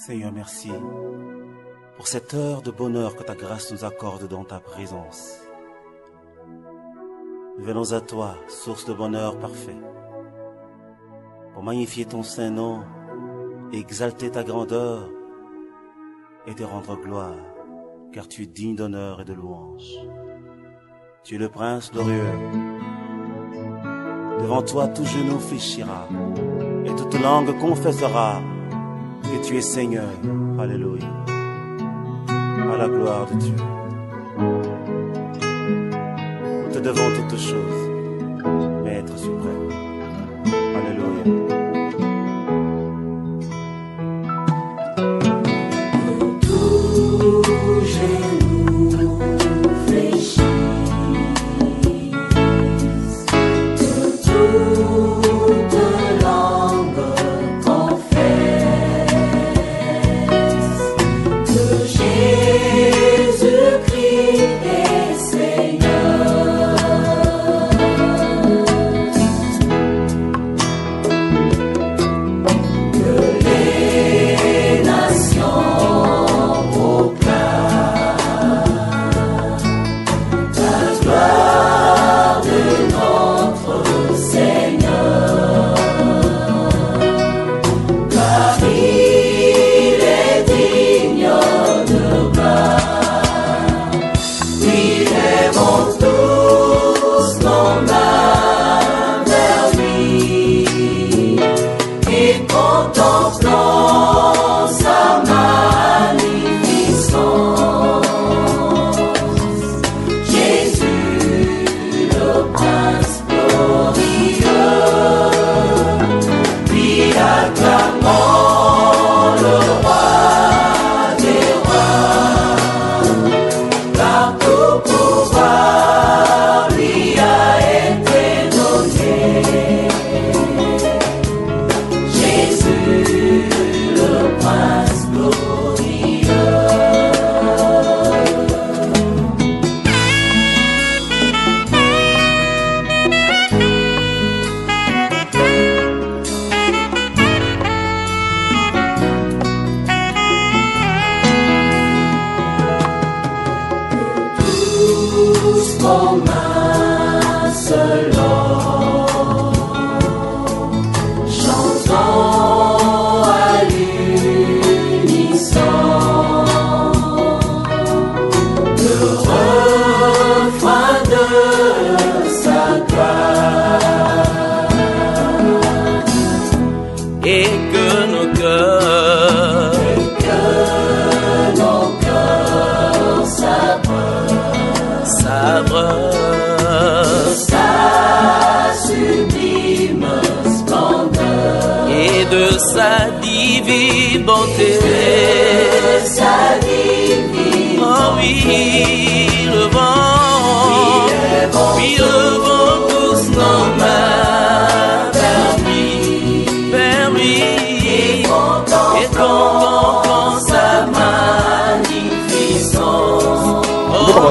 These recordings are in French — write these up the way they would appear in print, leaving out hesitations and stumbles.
Seigneur, merci pour cette heure de bonheur que ta grâce nous accorde dans ta présence. Nous venons à toi, source de bonheur parfait, pour magnifier ton saint nom, exalter ta grandeur et te rendre gloire, car tu es digne d'honneur et de louange. Tu es le prince glorieux. Devant toi, tout genou fléchira et toute langue confessera que tu es Seigneur. Alléluia. À la gloire de Dieu. Nous te devons toutes choses, Maître suprême. Alléluia.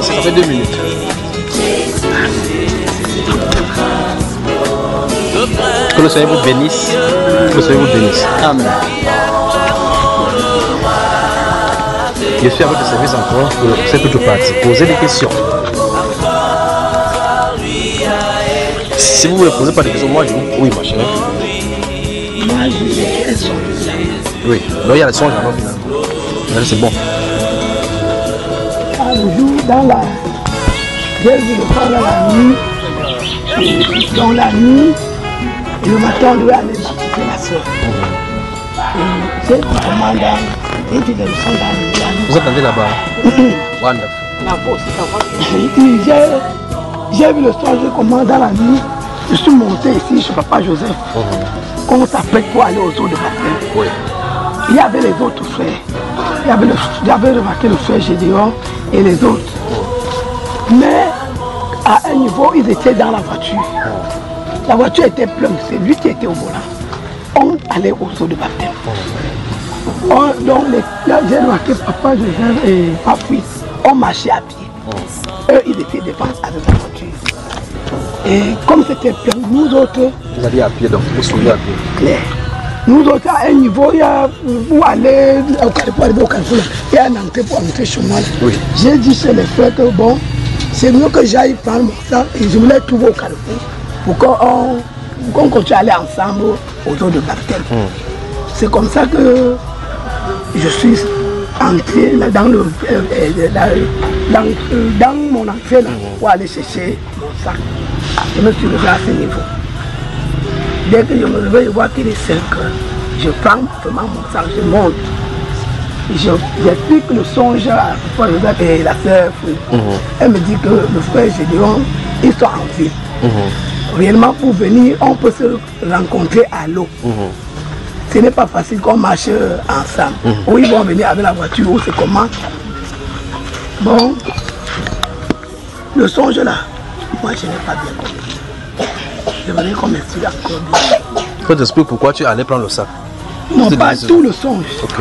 Ça fait 2 minutes. Que le Seigneur vous bénisse. Que le Seigneur vous bénisse. Amen. Je suis à votre service encore pour cette autre partie. Posez des questions. Si vous ne me posez pas de questions, moi je vous... Oui, ma chère. Oui, donc il y a le son finalement. C'est bon. Un jour dans la... J'ai vu le faire dans la nuit. Et dans la nuit, et le matin, on devait aller baptiser ma soeur. Et j'ai un commandant, et puis le sang dans le piano. Vous attendez là-bas? Wonderful. J'ai vu le soir, je commande dans la nuit. Je suis monté ici chez Papa Joseph. On s'apprête pour aller aux eaux de baptême. Oui. Il y avait les autres frères. J'avais remarqué le frère Gédéon et les autres. Mais à un niveau, ils étaient dans la voiture. La voiture était pleine, c'est lui qui était au volant. On allait aux eaux de baptême. Donc j'ai remarqué Papa Joseph et Papi, on marchait à pied. Eux, ils étaient devant avec la voiture. Et comme c'était plein, nous autres... Vous alliez à pied, donc vous suivez à pied. Clair. Nous autres, à un niveau, il y a, pour aller au Carrefour, il y a une entrée pour entrer chez moi. Oui. J'ai dit chez les frères que bon, c'est mieux que j'aille prendre mon sang et je voulais trouver au Carrefour pour qu'on continue à aller ensemble au jour de baptême. C'est comme ça que je suis entré là, dans mon entrée là, pour aller chercher mon sac. Je me suis levé à ce niveau. Dès que je me levais, je vois qu'il est 5 heures. Je prends vraiment mon sac, je monte. J'explique le songe à et la sœur. Elle me dit que le frère Gédéon, ils sont en ville. Réellement, pour venir, on peut se rencontrer à l'eau. Ce n'est pas facile qu'on marche ensemble. Ou ils vont venir avec la voiture, ou c'est comment. Bon, le songe là, moi je n'ai pas bien compris. Je voudrais qu'on m'explique encore bien. Faut t'expliquer pourquoi tu allais prendre le sac. Non, pas tout le songe. Ok.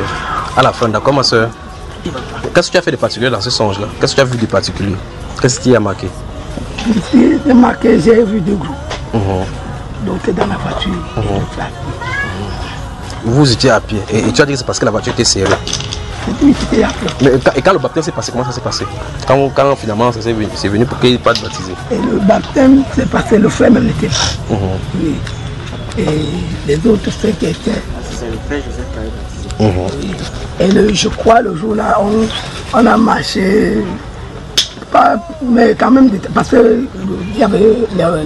À la fin, d'accord, ma soeur. Qu'est-ce que tu as fait de particulier dans ce songe-là? Qu'est-ce que tu as vu de particulier? Qu'est-ce qui a marqué? Ici, j'ai marqué, j'ai vu 2 groupes. Donc c'est dans la voiture. Vous étiez à pied. Et tu as dit que c'est parce que la voiture était serrée. Oui, c'était à pied. Mais et quand le baptême s'est passé, comment ça s'est passé? Quand finalement c'est venu pour qu'il n'y ait pas de baptisé? Et le baptême s'est passé, le frère même n'était pas. Oui. Et les autres frères qui étaient. C'est le frère Joseph qui avait baptisé. Et je crois le jour-là, on a marché. Pas, mais quand même, parce qu'il y avait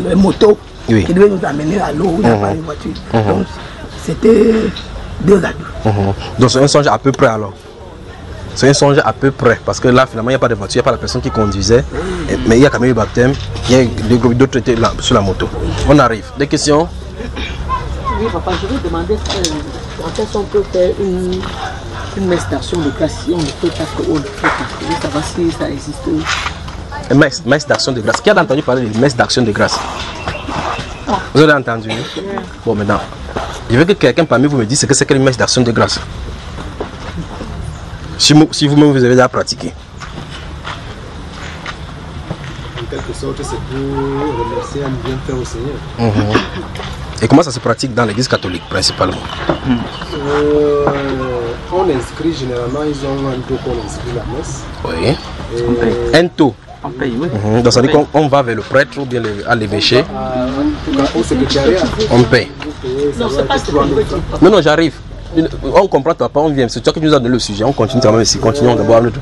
les motos qui devaient nous amener à l'eau, il n'y a pas de voiture. Donc c'était 2 à 2. Donc c'est un songe à peu près alors. C'est un songe à peu près, parce que là finalement il n'y a pas de voiture, il n'y a pas la personne qui conduisait, mais il y a quand même eu baptême, il y a des groupes d'autres étaient là sur la moto. On arrive. Des questions? Oui, papa, je vais demander en fait si on peut faire une messe d'action de grâce, si on le fait parce qu'on le fait pas. Je veux savoir si ça existe. Une messe d'action de grâce. Qui a entendu parler de messe d'action de grâce? Vous avez entendu? Bon, maintenant, je veux que quelqu'un parmi vous me dise ce que c'est qu'une messe d'action de grâce. Si vous-même vous avez déjà pratiqué. En quelque sorte, c'est pour remercier un bienfait au Seigneur. Et comment ça se pratique dans l'église catholique principalement? On inscrit généralement, ils ont un taux qu'on inscrit la messe. Oui. Un taux. On paye, oui. Donc ça veut dire qu'on va vers le prêtre ou bien à l'évêché. En tout cas, au secrétariat. On paye. Non, c'est pas ce que je veux dire. Non, j'arrive. On comprend toi pas, on vient. C'est toi qui nous as donné le sujet. On continue quand même ici. Continuons d'abord le tout.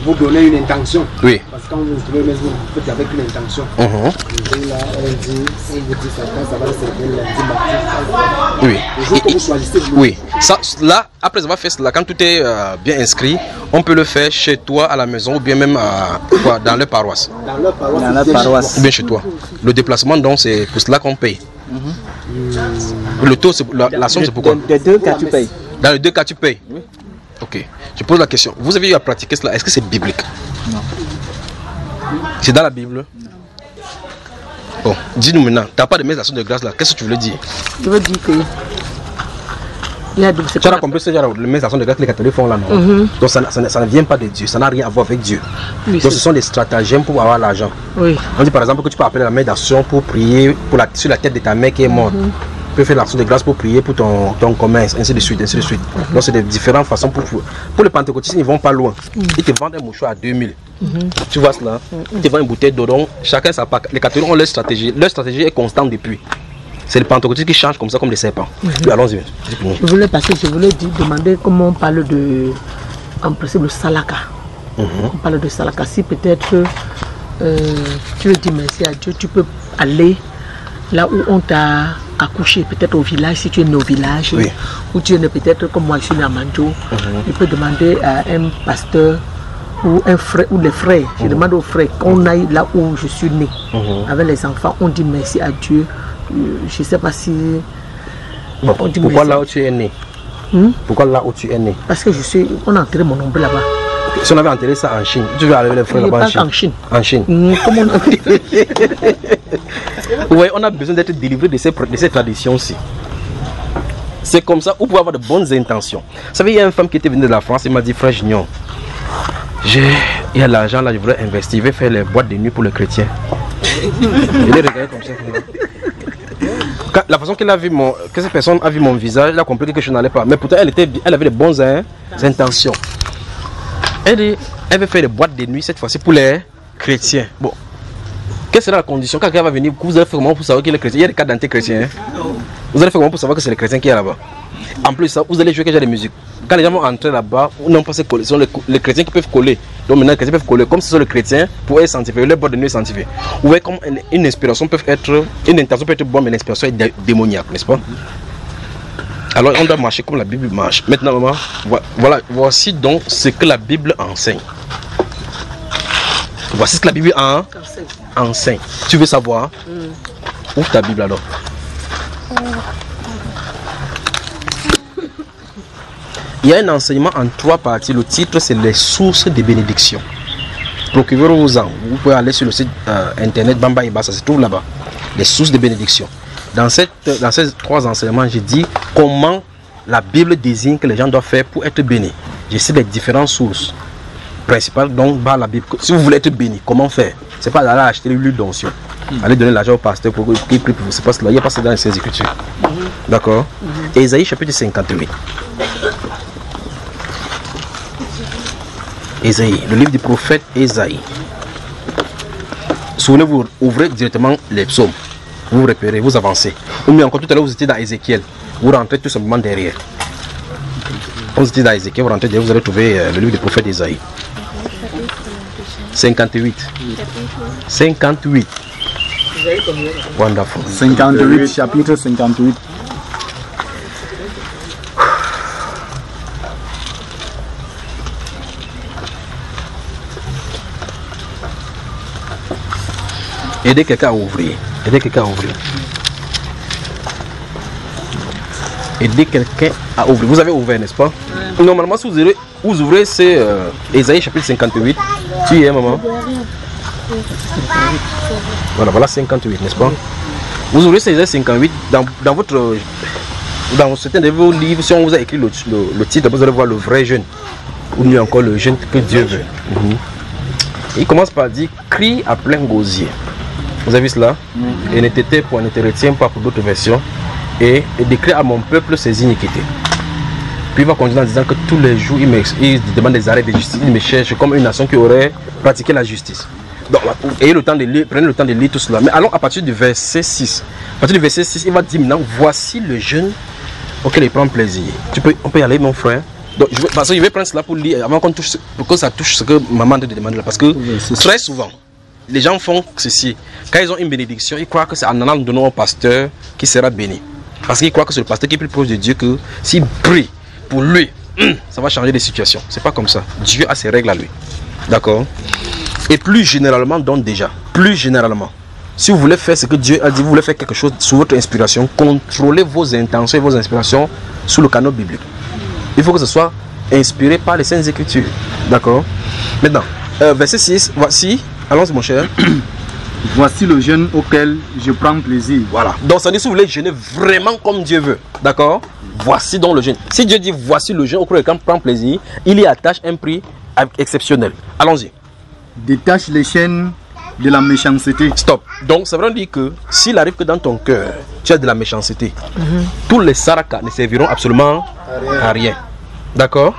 Vous donnez une intention. Oui. Parce que quand vous inscrivez une messe, vous faites avec une intention. Et là, on vous dit ça va servir lundi, mardi. Oui. Le jour que vous choisissez. Oui. Ça, là, après avoir fait cela, quand tout est bien inscrit, on peut le faire chez toi à la maison ou bien même dans leur paroisse. Dans leur paroisse. Dans la paroisse. Ou bien chez toi. Le déplacement, donc, c'est pour cela qu'on paye. Le taux, la somme, c'est pourquoi? Des 2 cas, tu payes. Dans les 2 cas, tu payes. Oui. Ok. Je pose la question. Vous avez eu à pratiquer cela. Est-ce que c'est biblique? Non. C'est dans la Bible? Bon, dis-nous maintenant. Tu n'as pas de messe d'action de grâce là. Qu'est-ce que tu voulais dire? Je veux dire que il y a donc, tu as compris ce genre de messe d'action de grâce que les catholiques font là, non? Donc ça ne vient pas de Dieu. Ça n'a rien à voir avec Dieu. Oui, donc ce sont des stratagèmes pour avoir l'argent. Oui. On dit par exemple que tu peux appeler la messe d'action pour prier sur la tête de ta mère qui est morte. Tu peux faire l'action de grâce pour prier pour ton commerce, ainsi de suite, ainsi de suite. Donc c'est de différentes façons pour les pentecôtistes, ils ne vont pas loin. Ils te vendent un mouchoir à 2000. Tu vois cela? Ils te vendent une bouteille d'eau. Donc chacun sa part. Les catholiques ont leur stratégie. Leur stratégie est constante depuis. C'est les pentecôtistes qui changent comme ça, comme des serpents. Puis allons-y. Je voulais demander comment on parle de, en principe, le salaka. On parle de salaka. Si peut-être tu veux dire merci à Dieu, tu peux aller là où on t'a accouché, peut-être au village, si tu es né au village, oui. Ou tu es né peut-être comme moi, je suis né à Mandjo. Tu peux demander à un pasteur ou un frère ou les frères. Je demande aux frères qu'on aille là où je suis né. Avec les enfants, on dit merci à Dieu. Je ne sais pas si. Bon, pourquoi là où tu es né? Pourquoi là où tu es né? Parce que on a enterré mon ombre là-bas. Si on avait enterré ça en Chine, tu veux aller avec les frères là-bas en Chine? En Chine. Comment on a fait? Oui, on a besoin d'être délivré de ces traditions-ci. C'est comme ça, vous pouvez avoir de bonnes intentions. Vous savez, il y a une femme qui était venue de la France, elle m'a dit, frère Junior, il y a l'argent là, je voudrais investir, je vais faire les boîtes de nuit pour les chrétiens. Je l'ai regardé comme ça. La façon qu'elle a vu que cette personne a vu mon visage, elle a compris que je n'allais pas. Mais pourtant, elle avait de bonnes intentions. Elle veut faire des boîtes de nuit cette fois-ci pour les chrétiens. Bon. Quelle sera la condition quand quelqu'un va venir? Vous allez faire comment pour savoir qu'il est chrétien? Il y a des cas d'anti-chrétiens. Hein? Vous allez faire comment pour savoir que c'est les chrétiens qui est là-bas? En plus, ça, vous allez jouer déjà des musiques. Quand les gens vont entrer là-bas, non pas ce sont les chrétiens qui peuvent coller. Donc maintenant, les chrétiens peuvent coller. Comme ce sont les chrétiens, pour être sanctifiés, les boîtes de nuit sanctifiées. Vous voyez comme une inspiration peut être, une intention peut être bonne, mais l'inspiration est démoniaque, n'est-ce pas? Alors on doit marcher comme la Bible marche. Maintenant, maman, voilà, voici donc ce que la Bible enseigne. Voici ce que la Bible enseigne. Tu veux savoir? Ouvre ta Bible alors. Il y a un enseignement en 3 parties. Le titre, c'est les sources de bénédiction. Procurez-vous-en. Vous pouvez aller sur le site internet Bamba Iba, ça se trouve là-bas. Les sources de bénédiction. Dans ces 3 enseignements, j'ai dit comment la Bible désigne que les gens doivent faire pour être bénis. J'ai cité les différentes sources principales dont bat la Bible. Si vous voulez être béni, comment faire? C'est pas d'aller acheter l'huile d'onction. Allez donner l'argent au pasteur pour qu'il prie pour vous. C'est pas cela. Il n'y a pas ça dans les Écritures. D'accord? Ésaïe chapitre 58. Ésaïe, le livre du prophète Ésaïe. Souvenez-vous, ouvrez directement les psaumes. Vous repérez, vous avancez. Ou bien encore tout à l'heure, vous étiez dans Ézéchiel. Vous rentrez tout simplement derrière. Quand vous étiez dans Ézéchiel, vous rentrez derrière, vous allez trouver le livre du prophète Ésaïe. 58. 58. Wonderful. 58, chapitre 58. Aidez quelqu'un à ouvrir. Aidez quelqu'un à ouvrir. Aidez quelqu'un à ouvrir. Vous avez ouvert, n'est-ce pas? Normalement, si vous ouvrez, c'est Ésaïe chapitre 58. Tu y es, maman? Voilà 58, n'est-ce pas? Vous ouvrez Ésaïe 58 dans certains de vos livres. Si on vous a écrit le titre, vous allez voir le vrai jeûne. Ou mieux encore le jeûne que Dieu veut. Il commence par dire crie à plein gosier. Vous avez vu cela? Et ne te retiens pas pour d'autres versions. Et déclare à mon peuple ses iniquités. Puis il va continuer en disant que tous les jours il demande des arrêts de justice. Il me cherche comme une nation qui aurait pratiqué la justice. Donc ayez le temps de lire, prenez le temps de lire tout cela. Mais allons à partir du verset 6. À partir du verset 6, il va dire maintenant voici le jeûne auquel il prend plaisir. On peut y aller, mon frère. Donc, parce que je vais prendre cela pour lire avant qu'on touche, pour que ça touche ce que maman te demande là. Parce que très souvent, les gens font ceci. Quand ils ont une bénédiction, ils croient que c'est en allant donner au pasteur qui sera béni. Parce qu'ils croient que c'est le pasteur qui est plus proche de Dieu, que s'il prie pour lui, ça va changer les situations. C'est pas comme ça. Dieu a ses règles à lui. D'accord? Et plus généralement, donc déjà, plus généralement, si vous voulez faire ce que Dieu a dit, vous voulez faire quelque chose sous votre inspiration, contrôlez vos intentions et vos inspirations sous le canot biblique. Il faut que ce soit inspiré par les Saintes Écritures. D'accord? Maintenant, verset 6, voici, allons-y mon cher. Voici le jeûne auquel je prends plaisir. Voilà. Donc ça dit si vous voulez jeûner vraiment comme Dieu veut. D'accord? Voici donc le jeûne. Si Dieu dit voici le jeûne auquel je prends plaisir, il y attache un prix exceptionnel. Allons-y. Détache les chaînes de la méchanceté. Stop. Donc ça veut dire que s'il arrive que dans ton cœur tu as de la méchanceté, tous les sarakas ne serviront absolument à rien. D'accord?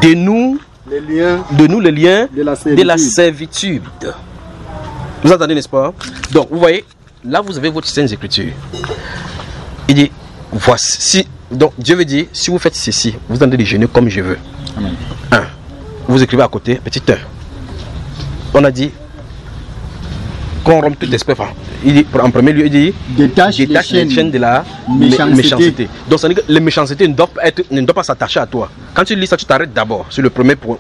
De nous les liens de la servitude. Vous entendez, n'est-ce pas? Donc vous voyez, là vous avez votre Sainte Écriture. Il dit voici. Donc Dieu veut dire si vous faites ceci, vous entendez les jeûner comme je veux. Amen. 1. Vous écrivez à côté, petit 1. On a dit qu'on rompt toute espèce. Il dit, en premier lieu, il dit détache les chaînes de la méchanceté. Donc ça veut dire que les méchancetés ne doivent pas s'attacher à toi. Quand tu lis ça, tu t'arrêtes d'abord sur le premier point.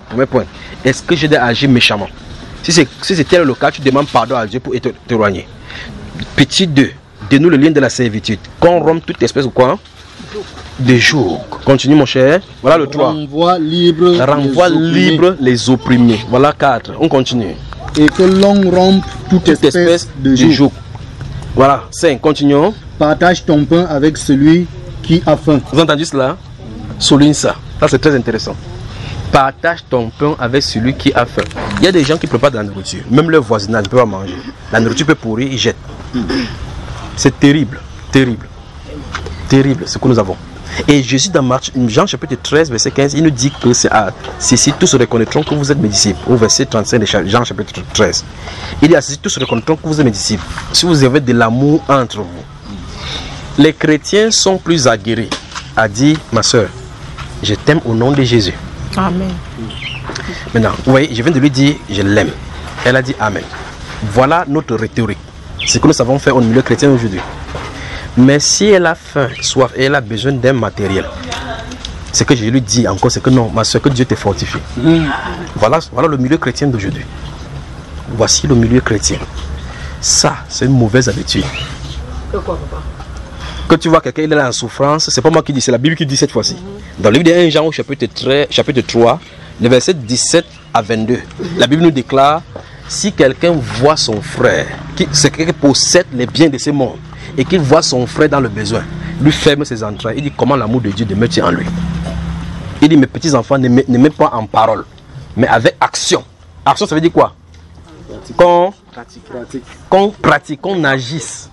Est-ce que j'ai agi méchamment? Si c'était le cas, tu demandes pardon à Dieu pour t'éloigner. Petit 2, dénoue le lien de la servitude. Qu'on rompt toute espèce ou quoi? De joug. Continue mon cher. Voilà le 3. Renvoie libre les opprimés. Voilà 4. On continue. Et que l'on rompe toute espèce de joug. Voilà 5. Continuons. Partage ton pain avec celui qui a faim. Vous entendez cela? Souligne ça. Ça c'est très intéressant. Partage ton pain avec celui qui a faim. Il y a des gens qui préparent de la nourriture. Même leur voisinage ne peut pas manger. La nourriture peut pourrir, ils jettent. C'est terrible. Terrible. Terrible ce que nous avons. Et Jésus dans Jean chapitre 13, verset 15, il nous dit que c'est à ceci tous reconnaîtront que vous êtes mes disciples. Au verset 35 de Jean chapitre 13. Il dit à ceci tous reconnaîtront que vous êtes mes disciples. Si vous avez de l'amour entre vous. Les chrétiens sont plus aguerris à dire, ma soeur, je t'aime au nom de Jésus. Amen. Maintenant, vous voyez, je viens de lui dire, je l'aime. Elle a dit Amen. Voilà notre rhétorique. C'est ce que nous savons faire au milieu chrétien aujourd'hui. Mais si elle a faim, soif et elle a besoin d'un matériel, ce que je lui dis encore, c'est que non, ma soeur, que Dieu te fortifie. Voilà le milieu chrétien d'aujourd'hui. Voici le milieu chrétien. Ça, c'est une mauvaise habitude. Pourquoi, papa? Quand tu vois quelqu'un, il est là en souffrance, c'est pas moi qui dis, c'est la Bible qui dit cette fois-ci. Dans le livre de 1 Jean au chapitre 3, le verset 17 à 22, la Bible nous déclare, si quelqu'un voit son frère, c'est quelqu'un qui possède les biens de ce monde, et qu'il voit son frère dans le besoin, lui ferme ses entrailles, il dit comment l'amour de Dieu demeure-t-il en lui. Il dit mes petits enfants ne m'aiment pas en parole, mais avec action. Action, ça veut dire quoi? Qu'on pratique, qu'on agisse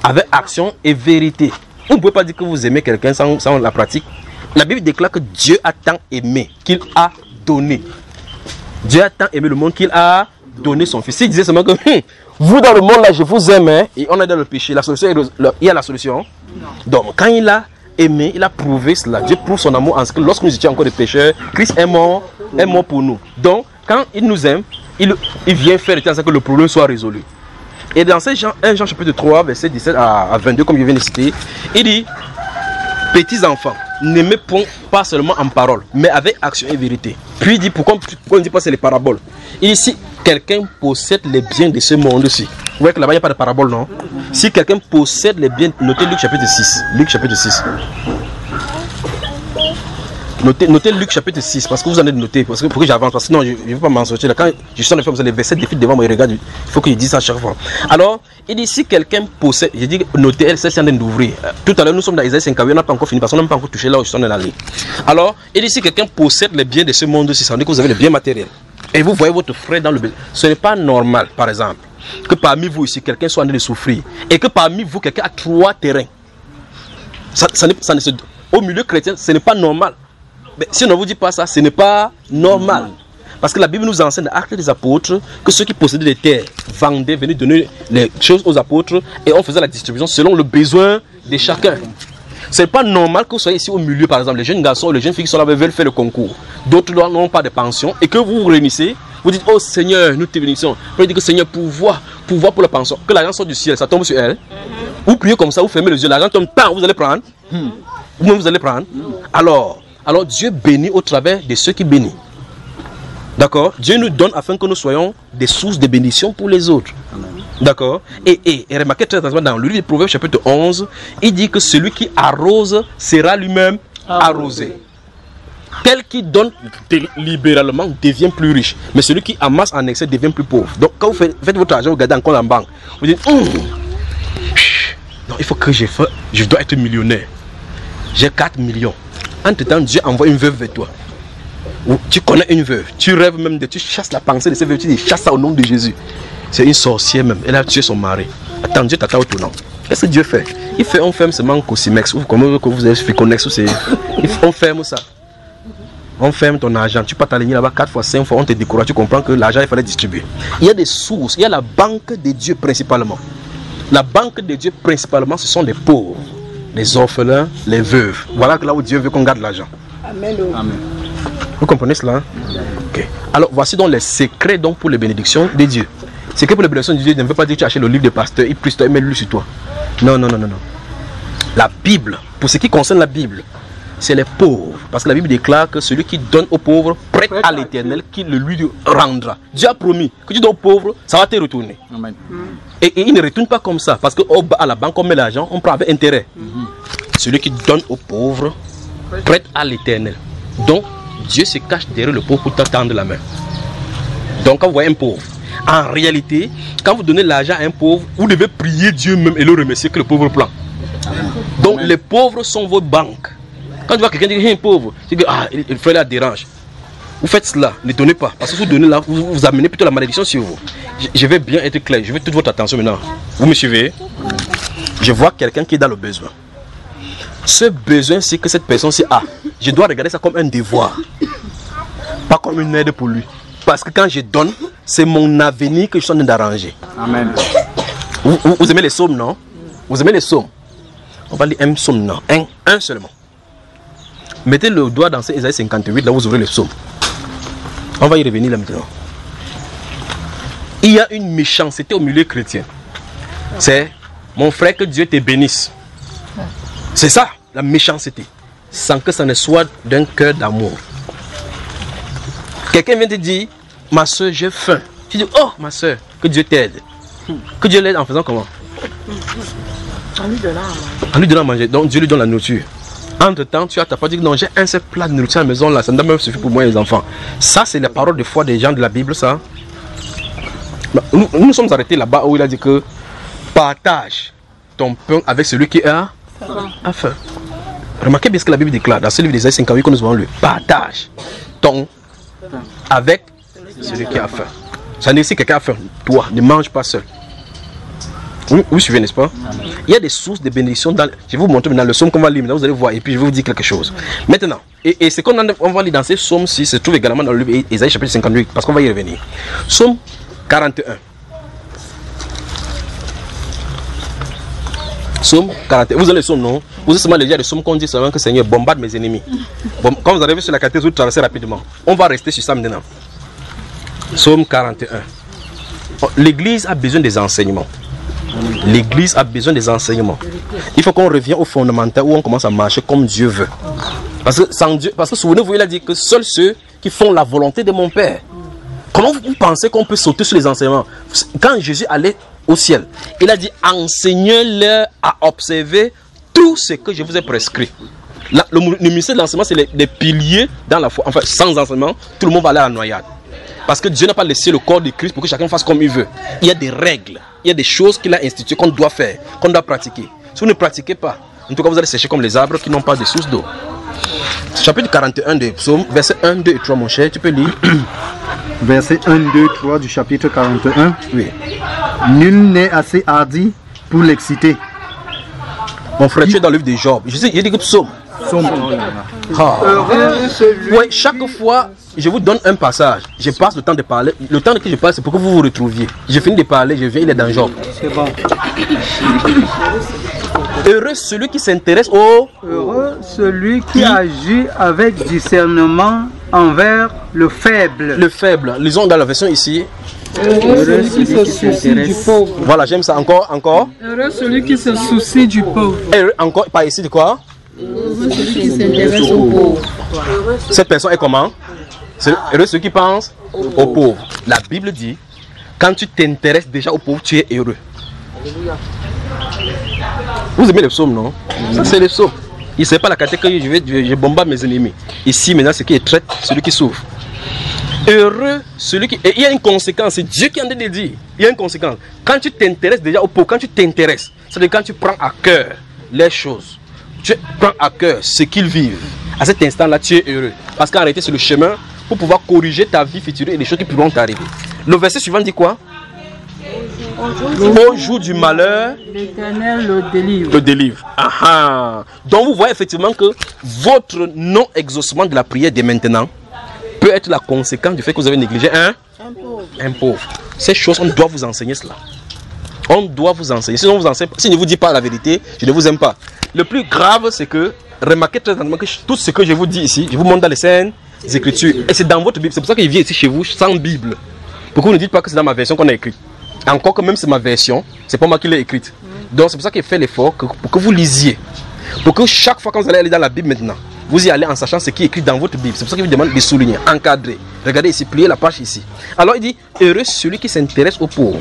avec action et vérité. Vous ne pouvez pas dire que vous aimez quelqu'un sans la pratique. La Bible déclare que Dieu a tant aimé qu'il a donné. Dieu a tant aimé le monde qu'il a donné son fils. S'il disait seulement que vous dans le monde là je vous aime, hein, et on est dans le péché, la solution, il y a la solution. Non. Donc quand il a aimé, il a prouvé cela. Dieu prouve son amour en ce que lorsque nous étions encore des pécheurs, Christ est mort pour nous. Donc quand il nous aime, il vient faire en sorte que le problème soit résolu. Et dans 1 Jean chapitre 3, verset 17 à 22, comme je viens de citer, il dit, petits enfants, n'aimez pas seulement en parole, mais avec action et vérité. Puis il dit, pourquoi on ne dit pas c'est les paraboles? Il dit, si quelqu'un possède les biens de ce monde-ci, vous voyez que là-bas il n'y a pas de parabole, non? Si quelqu'un possède les biens, notez Luc chapitre 6. Luc chapitre 6. Notez Luc chapitre 6, parce que vous en êtes noté, parce que pour que j'avance, parce que sinon je ne vais pas m'en sortir. Quand je suis en train de faire les versets défilent devant moi, et regarde, il faut que je dise ça à chaque fois. Alors, il dit si quelqu'un possède, je dis notez, elle c'est en train d'ouvrir. Tout à l'heure nous sommes dans Isaïe 58, on n'a pas encore fini, parce qu'on n'a pas encore touché là où je suis en train d'aller. Alors, il dit si quelqu'un possède les biens de ce monde-ci, ça veut dire que vous avez les biens matériels. Et vous voyez votre frère dans le besoin. Ce n'est pas normal, par exemple, que parmi vous ici, quelqu'un soit en train de souffrir, et que parmi vous, quelqu'un a 3 terrains. Au milieu chrétien, ce n'est pas normal. Mais si on ne vous dit pas ça, ce n'est pas normal. Parce que la Bible nous enseigne dans Actes des Apôtres que ceux qui possédaient des terres vendaient, venaient donner les choses aux apôtres et on faisait la distribution selon le besoin de chacun. Ce n'est pas normal que vous soyez ici au milieu, par exemple, les jeunes garçons, les jeunes filles qui sont là veulent faire le concours. D'autres n'ont pas de pension et que vous vous réunissez, vous dites, oh Seigneur, nous te bénissons. Vous dites que Seigneur, pouvoir pour la pension, que l'argent sort du ciel, ça tombe sur elle. Vous priez comme ça, vous fermez les yeux, l'argent tombe, vous allez prendre. Vous allez prendre. Alors Dieu bénit au travers de ceux qui bénissent. D'accord? Dieu nous donne afin que nous soyons des sources de bénédiction pour les autres. D'accord? Et remarquez très attentivement dans le livre de Proverbes chapitre 11, il dit que celui qui arrose sera lui-même arrosé. Tel qui donne libéralement devient plus riche. Mais celui qui amasse en excès devient plus pauvre. Donc quand vous faites votre argent, vous gardez encore en banque. Vous dites, non, il faut que je dois être millionnaire. J'ai 4 millions. Entre-temps, Dieu envoie une veuve vers toi. Tu connais une veuve, tu rêves même tu chasses la pensée de cette veuve, tu dis chasse ça au nom de Jésus. C'est une sorcière même, elle a tué son mari. Attends, Dieu t'attend au tournant. Qu'est-ce que Dieu fait? Il fait, on ferme seulement Cosimex, ou comme vous avez fait Connex, on ferme ça. On ferme ton argent, tu peux t'aligner là-bas 4 fois, 5 fois, on te décourage, tu comprends que l'argent il fallait distribuer. Il y a des sources, il y a la banque de Dieu principalement. La banque de Dieu principalement, ce sont les pauvres, les orphelins, les veuves. Voilà là où Dieu veut qu'on garde l'argent. Amen. Amen. Vous comprenez cela? Okay. Alors voici donc les secrets donc pour les bénédictions de Dieu. C'est que pour les bénédictions de Dieu, ne veut pas dire que tu achètes le livre de pasteur, il plus toi, il met lui sur toi. Non. La Bible, pour ce qui concerne la Bible, c'est les pauvres. Parce que la Bible déclare que celui qui donne aux pauvres prête à l'Éternel qui le lui rendra. Dieu a promis que tu donnes aux pauvres, ça va te retourner. Amen. Et il ne retourne pas comme ça. Parce qu'à la banque, on met l'argent, on prend avec intérêt. Celui qui donne aux pauvres prête à l'Éternel. Donc, Dieu se cache derrière le pauvre pour t'attendre la main. Donc, quand vous voyez un pauvre, en réalité, quand vous donnez l'argent à un pauvre, vous devez prier Dieu même et le remercier que le pauvre prend. Donc, les pauvres sont vos banques. Quand tu vois quelqu'un dire, hey, pauvre, tu dis, le frère là dérange. Vous faites cela, ne donnez pas. Parce que vous donnez là, vous amenez plutôt la malédiction sur vous. Je vais bien être clair, je veux toute votre attention maintenant. Vous me suivez? je vois quelqu'un qui est dans le besoin. Ce besoin, c'est que cette personne-ci a. Je dois regarder ça comme un devoir. Pas comme une aide pour lui. Parce que quand je donne, c'est mon avenir que je suis en train d'arranger. Amen. Vous aimez les psaumes, non? Vous aimez les psaumes? On va lire un psaume, non? Un seulement. Mettez le doigt dans Ésaïe 58, là vous ouvrez le psaume. On va y revenir là maintenant. Il y a une méchanceté au milieu chrétien. C'est, mon frère, que Dieu te bénisse. C'est ça, la méchanceté. Sans que ça ne soit d'un cœur d'amour. Quelqu'un vient te dire, ma soeur, j'ai faim. Tu dis, oh, ma soeur, que Dieu t'aide. Que Dieu l'aide en faisant comment? En lui donnant à manger. En lui donnant à manger. Donc Dieu lui donne la nourriture. Entre temps, tu as pas dit que non, j'ai un seul plat de nourriture à la maison là, ça ne doit même suffire pour moi et les enfants. Ça, c'est la parole de foi des gens de la Bible, ça. Nous nous sommes arrêtés là-bas où il a dit que partage ton pain avec celui qui a faim. Remarquez bien ce que la Bible déclare dans ce livre d'Ésaïe 58 que nous avons lu. Partage ton avec celui qui a faim. Ça veut dire que si quelqu'un a faim, toi, ne mange pas seul. Vous suivez, n'est-ce pas? Il y a des sources de bénédictions. Je vais vous montrer maintenant le psaume qu'on va lire. Maintenant, vous allez voir et puis je vais vous dire quelque chose. Maintenant, et ce qu'on va lire dans ces psaumes-ci se trouve également dans le livre Ésaïe chapitre 58 parce qu'on va y revenir. Psaume 41. Psaume 41. Vous avez le psaume, non? Vous avez seulement déjà le psaume qu'on dit seulement que Seigneur bombarde mes ennemis. Bon, quand vous arrivez sur la carte, vous traversez rapidement. On va rester sur ça maintenant. Psaume 41. L'église a besoin des enseignements. L'église a besoin des enseignements. Il faut qu'on revienne au fondamental où on commence à marcher comme Dieu veut. Parce que sans Dieu, parce que souvenez-vous, il a dit que seuls ceux qui font la volonté de mon Père. Comment vous pensez qu'on peut sauter sur les enseignements? Quand Jésus allait au ciel, il a dit enseignez-leur à observer tout ce que je vous ai prescrit. Le ministère de l'enseignement, c'est les piliers dans la foi. Enfin, sans enseignement, tout le monde va aller à la noyade. Parce que Dieu n'a pas laissé le corps de Christ pour que chacun fasse comme il veut. Il y a des règles, il y a des choses qu'il a instituées qu'on doit faire, qu'on doit pratiquer. Si vous ne pratiquez pas, en tout cas vous allez sécher comme les arbres qui n'ont pas de source d'eau. Chapitre 41 de Psaume, versets 1, 2 et 3, mon cher, tu peux lire. Verset 1, 2, 3 du chapitre 41. Oui. Nul n'est assez hardi pour l'exciter. Mon frère, tu es dans le livre de Job. Je sais, il dit que Psaume. Oui, chaque fois, je vous donne un passage. Je passe le temps de parler. Le temps que je parle, c'est pour que vous vous retrouviez. Je finis de parler, je viens, il est dans Job. C'est bon. Heureux celui qui s'intéresse au... Heureux celui qui agit avec discernement envers le faible. Le faible. Lisons dans la version ici. Heureux celui qui se soucie du pauvre. Voilà, j'aime ça. Encore. Heureux celui qui se soucie du pauvre. Heureux, encore, par ici de quoi? Heureux celui qui s'intéresse aux pauvres. Cette personne est comment? C'est heureux celui qui pense aux pauvres. La Bible dit, quand tu t'intéresses déjà aux pauvres, tu es heureux. Vous aimez les psaumes, non? Ça, c'est les psaumes. Il ne sait pas la catégorie que je bombarde mes ennemis. Ici, maintenant, c'est qui est traite, celui qui souffre. Heureux celui qui... Et il y a une conséquence, c'est Dieu qui en a dit. Il y a une conséquence. Quand tu t'intéresses déjà aux pauvres, quand tu t'intéresses, c'est-à-dire quand tu prends à cœur les choses, tu prends à cœur ce qu'ils vivent. À cet instant-là, tu es heureux. Parce qu'en réalité, c'est le chemin pour pouvoir corriger ta vie future et les choses qui pourront t'arriver. Le verset suivant dit quoi? Au jour du malheur, l'Éternel le délivre. Le délivre. Aha. Donc vous voyez effectivement que votre non-exaucement de la prière dès maintenant peut être la conséquence du fait que vous avez négligé un pauvre. Ces choses, on doit vous enseigner cela. On doit vous enseigner. Sinon, on vous enseigne, si je ne vous dis pas la vérité, je ne vous aime pas. Le plus grave, c'est que, remarquez très attentivement que tout ce que je vous dis ici, je vous montre dans les scènes, les Écritures. Et c'est dans votre Bible. C'est pour ça que je viens ici chez vous sans Bible. Pourquoi vous ne dites pas que c'est dans ma version qu'on a écrite? Encore que même c'est ma version, c'est pas moi qui l'ai écrite. Donc c'est pour ça qu'il fait l'effort pour que vous lisiez. Pour que chaque fois quand vous allez aller dans la Bible maintenant, vous y allez en sachant ce qui est écrit dans votre Bible. C'est pour ça qu'il vous demande de souligner, encadrer. Regardez ici, pliez la page ici. Alors il dit, heureux celui qui s'intéresse aux pauvres.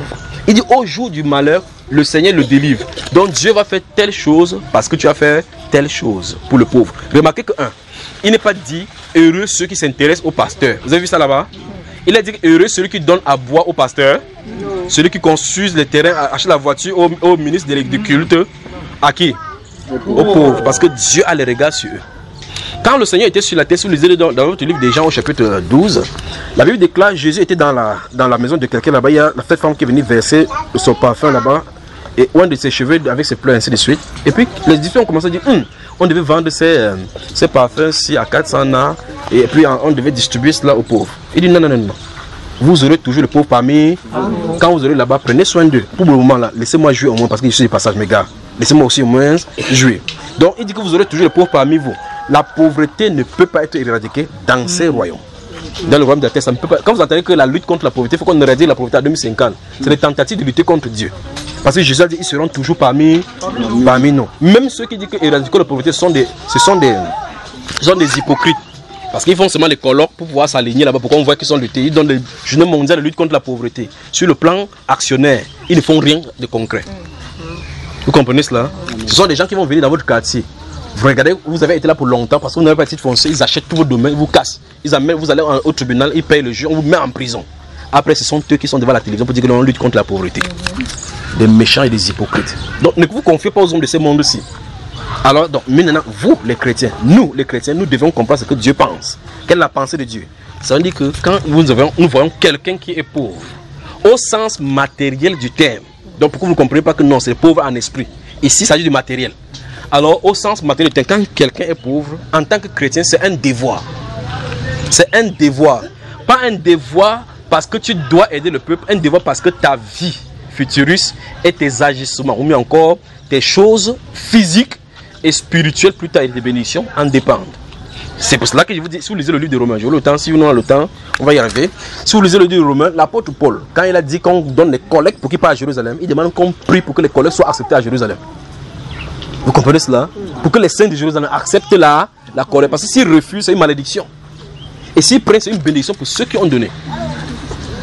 Il dit, au jour du malheur, le Seigneur le délivre. Donc Dieu va faire telle chose parce que tu as fait telle chose pour le pauvre. Remarquez que il n'est pas dit, heureux ceux qui s'intéressent au pasteur. Vous avez vu ça là-bas? Il a dit, heureux celui qui donne à boire au pasteur. Celui qui construise les terrains, achète la voiture au ministre du culte. À qui? Aux pauvres. Parce que Dieu a les regards sur eux. Quand le Seigneur était sur la terre, si vous lisez dans votre livre des Jean au chapitre 12, la Bible déclare Jésus était dans la maison de quelqu'un là-bas. Il y a cette femme qui est venue verser son parfum là-bas. et un de ses cheveux avec ses pleurs, ainsi de suite. Et puis les disciples ont commencé à dire, on devait vendre ces parfums-ci à 400 ans, et puis on devait distribuer cela aux pauvres. Il dit, non, non, non, non. Vous aurez toujours le pauvre parmi. Quand vous aurez là-bas, prenez soin d'eux. Pour le moment là, laissez-moi jouer au moins, parce que je suis du passage, mes gars. Laissez-moi aussi au moins jouer. Donc il dit que vous aurez toujours le pauvre parmi vous. La pauvreté ne peut pas être éradiquée dans ces royaumes. Dans le royaume de la terre, ça ne peut pas. Quand vous entendez que la lutte contre la pauvreté, il faut qu'on éradique la pauvreté à 2050. C'est des tentatives de lutter contre Dieu. Parce que Jésus a dit qu'ils seront toujours parmi nous. Même ceux qui disent que éradiquer la pauvreté, ce sont des hypocrites. Parce qu'ils font seulement les colloques pour pouvoir s'aligner là-bas. Pourquoi on voit qu'ils sont luttés? Ils donnent des journées mondiales de lutte contre la pauvreté. Sur le plan actionnaire, ils ne font rien de concret. Vous comprenez cela? Ce sont des gens qui vont venir dans votre quartier. Vous regardez, vous avez été là pour longtemps parce que vous n'avez pas de titre foncier, ils achètent tous vos domaines, ils vous cassent. Vous allez au tribunal, ils payent le juge, on vous met en prison. Après, ce sont eux qui sont devant la télévision pour dire que l'on lutte contre la pauvreté. Des méchants et des hypocrites. Donc ne vous confiez pas aux hommes de ce monde-ci. Alors, donc, maintenant, vous, les chrétiens, nous devons comprendre ce que Dieu pense. Quelle est la pensée de Dieu? Ça veut dire que quand nous voyons quelqu'un qui est pauvre, au sens matériel du terme, donc pourquoi vous ne comprenez pas que non, c'est pauvre en esprit. Ici, il s'agit du matériel. Alors, au sens matériel du terme, quand quelqu'un est pauvre, en tant que chrétien, c'est un devoir. C'est un devoir. Pas un devoir parce que tu dois aider le peuple, un devoir parce que ta vie futuriste et tes agissements, ou mieux encore, tes choses physiques et spirituelles, plus tard et des bénédictions, en dépendent. C'est pour cela que je vous dis, si vous lisez le livre de Romains, j'ai le temps, si vous n'avez pas le temps, on va y arriver. Si vous lisez le livre de Romains, l'apôtre Paul, quand il a dit qu'on donne les collectes pour qu'il parte à Jérusalem, il demande qu'on prie pour que les collectes soient acceptées à Jérusalem. Vous comprenez cela? Pour que les saints de Jérusalem acceptent la collecte. Parce que s'ils refusent, c'est une malédiction. Et s'ils prennent, c'est une bénédiction pour ceux qui ont donné.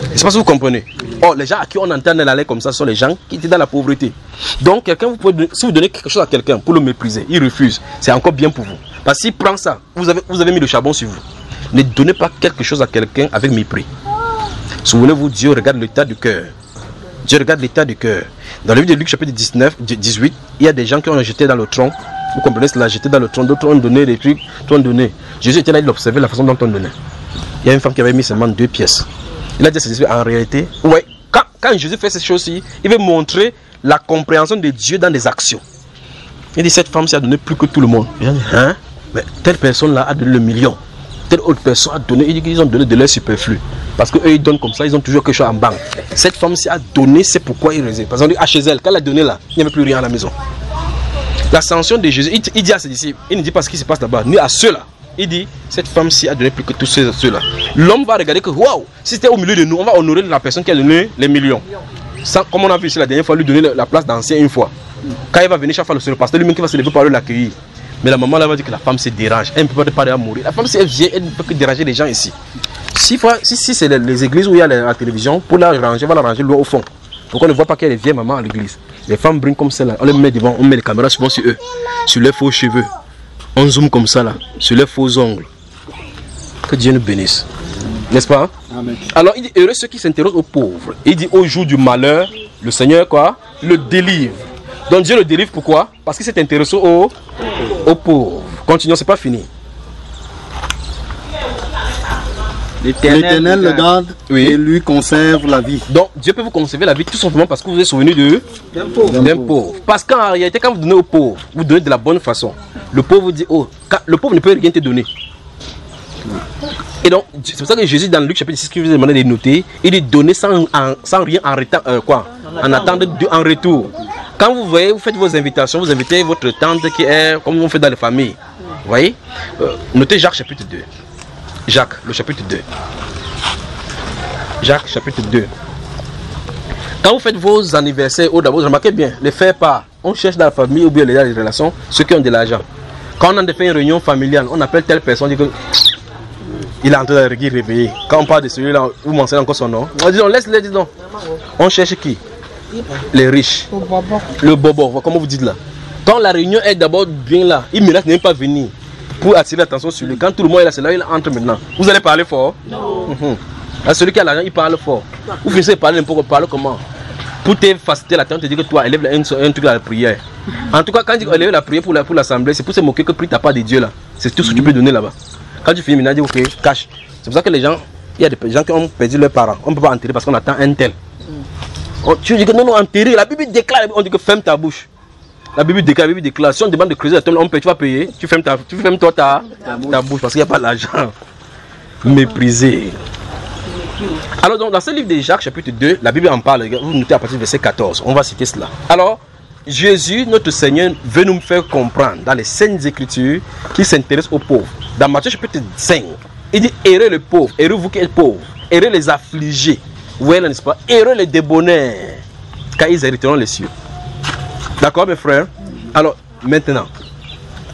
Je ne sais pas si vous comprenez. Or, les gens à qui on entend aller comme ça sont les gens qui étaient dans la pauvreté. Donc, si vous donnez quelque chose à quelqu'un pour le mépriser, il refuse. C'est encore bien pour vous. Parce qu'il prend ça, vous avez mis le charbon sur vous. Ne donnez pas quelque chose à quelqu'un avec mépris. Souvenez-vous, Dieu regarde l'état du cœur. Dieu regarde l'état du cœur. Dans le livre de Luc, chapitre 18, il y a des gens qui ont jeté dans le tronc. Vous comprenez cela, jeté dans le tronc. D'autres ont donné des trucs, d'autres ont donné. Jésus était là, il observait la façon dont on donnait. Il y a une femme qui avait mis seulement 2 pièces. Il a dit à ses disciples, en réalité, ouais, quand Jésus fait ces choses-ci, il veut montrer la compréhension de Dieu dans des actions. Il dit, cette femme-ci a donné plus que tout le monde. Il a dit, hein? Mais telle personne-là a donné le million. Telle autre personne a donné, il dit qu'ils ont donné de leur superflu. Parce qu'eux, ils donnent comme ça, ils ont toujours quelque chose en banque. Cette femme-ci a donné, c'est pourquoi il réserve. Parce qu'on dit, chez elle, quand elle a donné là, il n'y avait plus rien à la maison. L'ascension de Jésus, il dit à ses disciples, il ne dit pas ce qui se passe là-bas, ni à ceux-là. Il dit, cette femme-ci a donné plus que tous ceux-là. L'homme va regarder que, waouh, si c'était au milieu de nous, on va honorer la personne qui a donné les millions. Sans, comme on a vu ici la dernière fois, lui donner la place d'ancien une fois. Quand il va venir chaque fois, le pasteur lui-même qui va se lever par l'accueillir. Mais la maman là va dire que la femme se dérange, elle ne peut pas à mourir. La femme, si elle vient, elle ne peut que déranger les gens ici. Si c'est les églises où il y a la télévision, pour la ranger, on va la ranger loin au fond. Donc on ne voit pas qu'il y a des vieilles mamans à l'église. Les femmes brillent comme celle-là, on les met devant, on met les caméras souvent sur eux, sur leurs faux cheveux. On zoome comme ça là, sur leurs faux ongles. Que Dieu nous bénisse. N'est-ce pas? Amen. Alors il dit, heureux ceux qui s'intéressent aux pauvres. Il dit, au jour du malheur, le Seigneur quoi? Le délivre. Donc Dieu le délivre pourquoi? Parce qu'il s'est intéressé aux pauvres. Continuons, c'est pas fini. L'Éternel le garde et lui conserve la vie. Donc Dieu peut vous conserver la vie tout simplement parce que vous êtes souvenu d'un pauvre. Parce qu'en réalité, quand vous donnez aux pauvres, vous donnez de la bonne façon. Le pauvre dit, oh, le pauvre ne peut rien te donner. Et donc, c'est pour ça que Jésus, dans Luc chapitre 6, qui vous a demandé de noter, il dit donner sans rien en attendre en retour. Quand vous voyez, vous faites vos invitations, vous invitez votre tante qui est comme on fait dans les familles. Vous voyez? Notez Jacques chapitre 2. Jacques, le chapitre 2. Jacques chapitre 2. Quand vous faites vos anniversaires, d'abord, remarquez bien, les faire part. On cherche dans la famille ou bien les relations ceux qui ont de l'argent. Quand on a fait une réunion familiale, on appelle telle personne, on dit que il est en train de réveiller. Quand on parle de celui-là, vous mentionnez encore son nom. On dit non, laisse-le, dis donc. On cherche qui? Les riches. Le bobo, comment vous dites là. Quand la réunion est d'abord bien là, il ne mérite même pas venir pour attirer l'attention sur lui. Quand tout le monde est là, c'est là il entre maintenant. Vous allez parler fort? Non. Celui qui a l'argent, il parle fort. Vous finissez de parler n'importe quoi, parle comment? Pour te faciliter la tête, te dire que toi, élève un truc à la prière. En tout cas, quand tu élèves la prière pour l'assemblée, c'est pour se moquer que prie ta part de Dieu là. C'est tout ce que tu peux donner là-bas. Quand tu finis, maintenant, dis ok, cache. C'est pour ça que les gens, il y a des gens qui ont perdu leurs parents. On ne peut pas enterrer parce qu'on attend un tel. Tu dis que non, enterrer. La Bible déclare, on dit que ferme ta bouche. La Bible déclare. Si on demande de creuser la tombe, tu vas payer. Tu fermes ta bouche parce qu'il n'y a pas d'argent. Méprisé. Alors, dans ce livre de Jacques, chapitre 2, la Bible en parle. Vous notez à partir du verset 14. On va citer cela. Alors, Jésus, notre Seigneur, veut nous faire comprendre dans les Saintes Écritures qu'il s'intéresse aux pauvres. Dans Matthieu chapitre 5, il dit errez les pauvres, errez vous qui êtes pauvres, errez les affligés. Oui, n'est-ce pas? Errez les débonnaires, car ils hériteront les cieux. D'accord, mes frères? Alors, maintenant,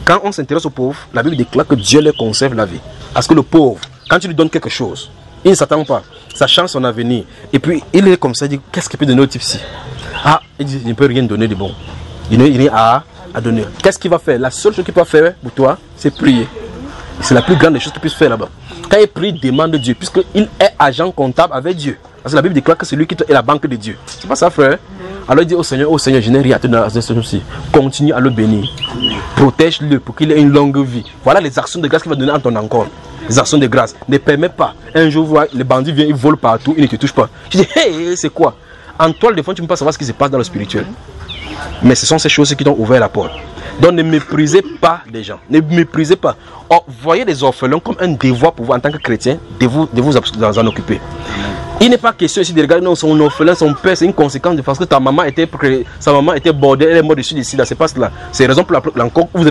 quand on s'intéresse aux pauvres, la Bible déclare que Dieu leur conserve la vie. Parce que le pauvre, quand tu lui donnes quelque chose, il ne s'attend pas. Ça change son avenir. Et puis, il est comme ça, il dit, qu'est-ce qu'il peut donner au type-ci? Ah, il dit, il ne peut rien donner de bon. Il n'a rien à donner. Qu'est-ce qu'il va faire? La seule chose qu'il peut faire pour toi, c'est prier. C'est la plus grande des choses qu'il puisse faire là-bas. Quand il prie, il demande de Dieu, puisqu'il est agent comptable avec Dieu. Parce que la Bible déclare que c'est lui qui est la banque de Dieu. C'est pas ça, frère? Alors il dit au Seigneur, je n'ai rien à te donner à cette chose-ci. Continue à le bénir. Protège-le pour qu'il ait une longue vie. Voilà les actions de grâce qu'il va donner en ton encore. Les actions de grâce. Ne permets pas. Un jour, les bandits viennent, ils volent partout, ils ne te touchent pas. Tu dis, hey, c'est quoi? En toi, de fond, tu ne peux pas savoir ce qui se passe dans le spirituel. Mais ce sont ces choses qui t'ont ouvert la porte. Donc ne méprisez pas les gens. Ne méprisez pas. Or, voyez les orphelins comme un devoir pour vous en tant que chrétien de vous en occuper. Il n'est pas question ici de regarder non, son orphelin, son père, c'est une conséquence de parce que sa maman était bordée, elle est morte dessus d'ici, là, c'est pas cela. C'est la raison pour laquelle vous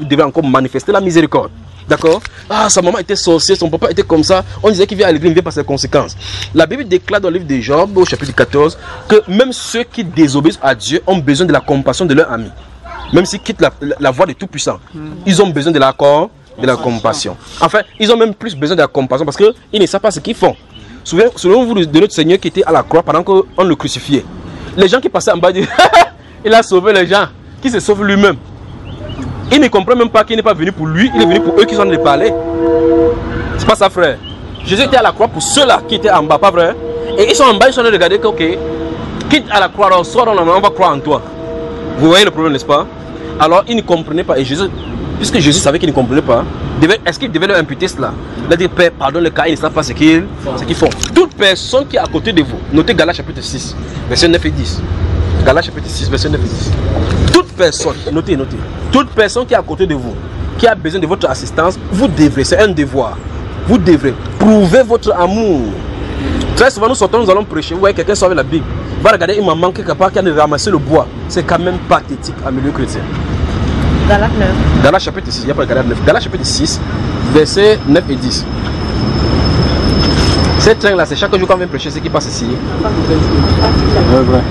devez encore manifester la miséricorde. D'accord? Ah, sa maman était sorcière, son papa était comme ça. On disait qu'il vient à l'église, il vient par ses conséquences. La Bible déclare dans le livre de Job, au chapitre 14, que même ceux qui désobéissent à Dieu ont besoin de la compassion de leurs amis. Même s'ils quittent la voie de Tout-Puissant, ils ont besoin de la compassion. Enfin, ils ont même plus besoin de la compassion parce qu'ils ne savent pas ce qu'ils font. Souvenez-vous de notre Seigneur qui était à la croix pendant qu'on le crucifiait. Les gens qui passaient en bas disent il a sauvé les gens, qui se sauve lui-même. Il ne comprend même pas qu'il n'est pas venu pour lui, il est venu pour eux qui sont en train de parler. C'est pas ça, frère. Jésus était à la croix pour ceux-là qui étaient en bas, pas vrai? Et ils sont en bas, ils sont en train de regarder que, ok, quitte à la croix, alors sors, on va croire en toi. Vous voyez le problème, n'est-ce pas? Alors, ils ne comprenaient pas. Et Jésus, puisque Jésus savait qu'ils ne comprenaient pas, est-ce qu'il devait leur imputer cela? Il a dit, Père, pardonne le cas, ils ne savent pas ce qu'ils font. Toute personne qui est à côté de vous, notez Galates chapitre 6, verset 9 et 10. Galates chapitre 6, verset 9 et 10. Toute personne, notez, toute personne qui est à côté de vous, qui a besoin de votre assistance, vous devrez, c'est un devoir, vous devrez prouver votre amour. Très souvent, nous sortons, nous allons prêcher. Vous voyez, quelqu'un sort avec la Bible. Va regarder une maman quelque part qui a ramassé le bois. C'est quand même pathétique en milieu chrétien. Galates 9. Galates chapitre 6, il n'y a pas de Galates 9. Galates chapitre 6, versets 9 et 10. Cette train-là, c'est chaque jour qu'on vient prêcher ce qui passe ici.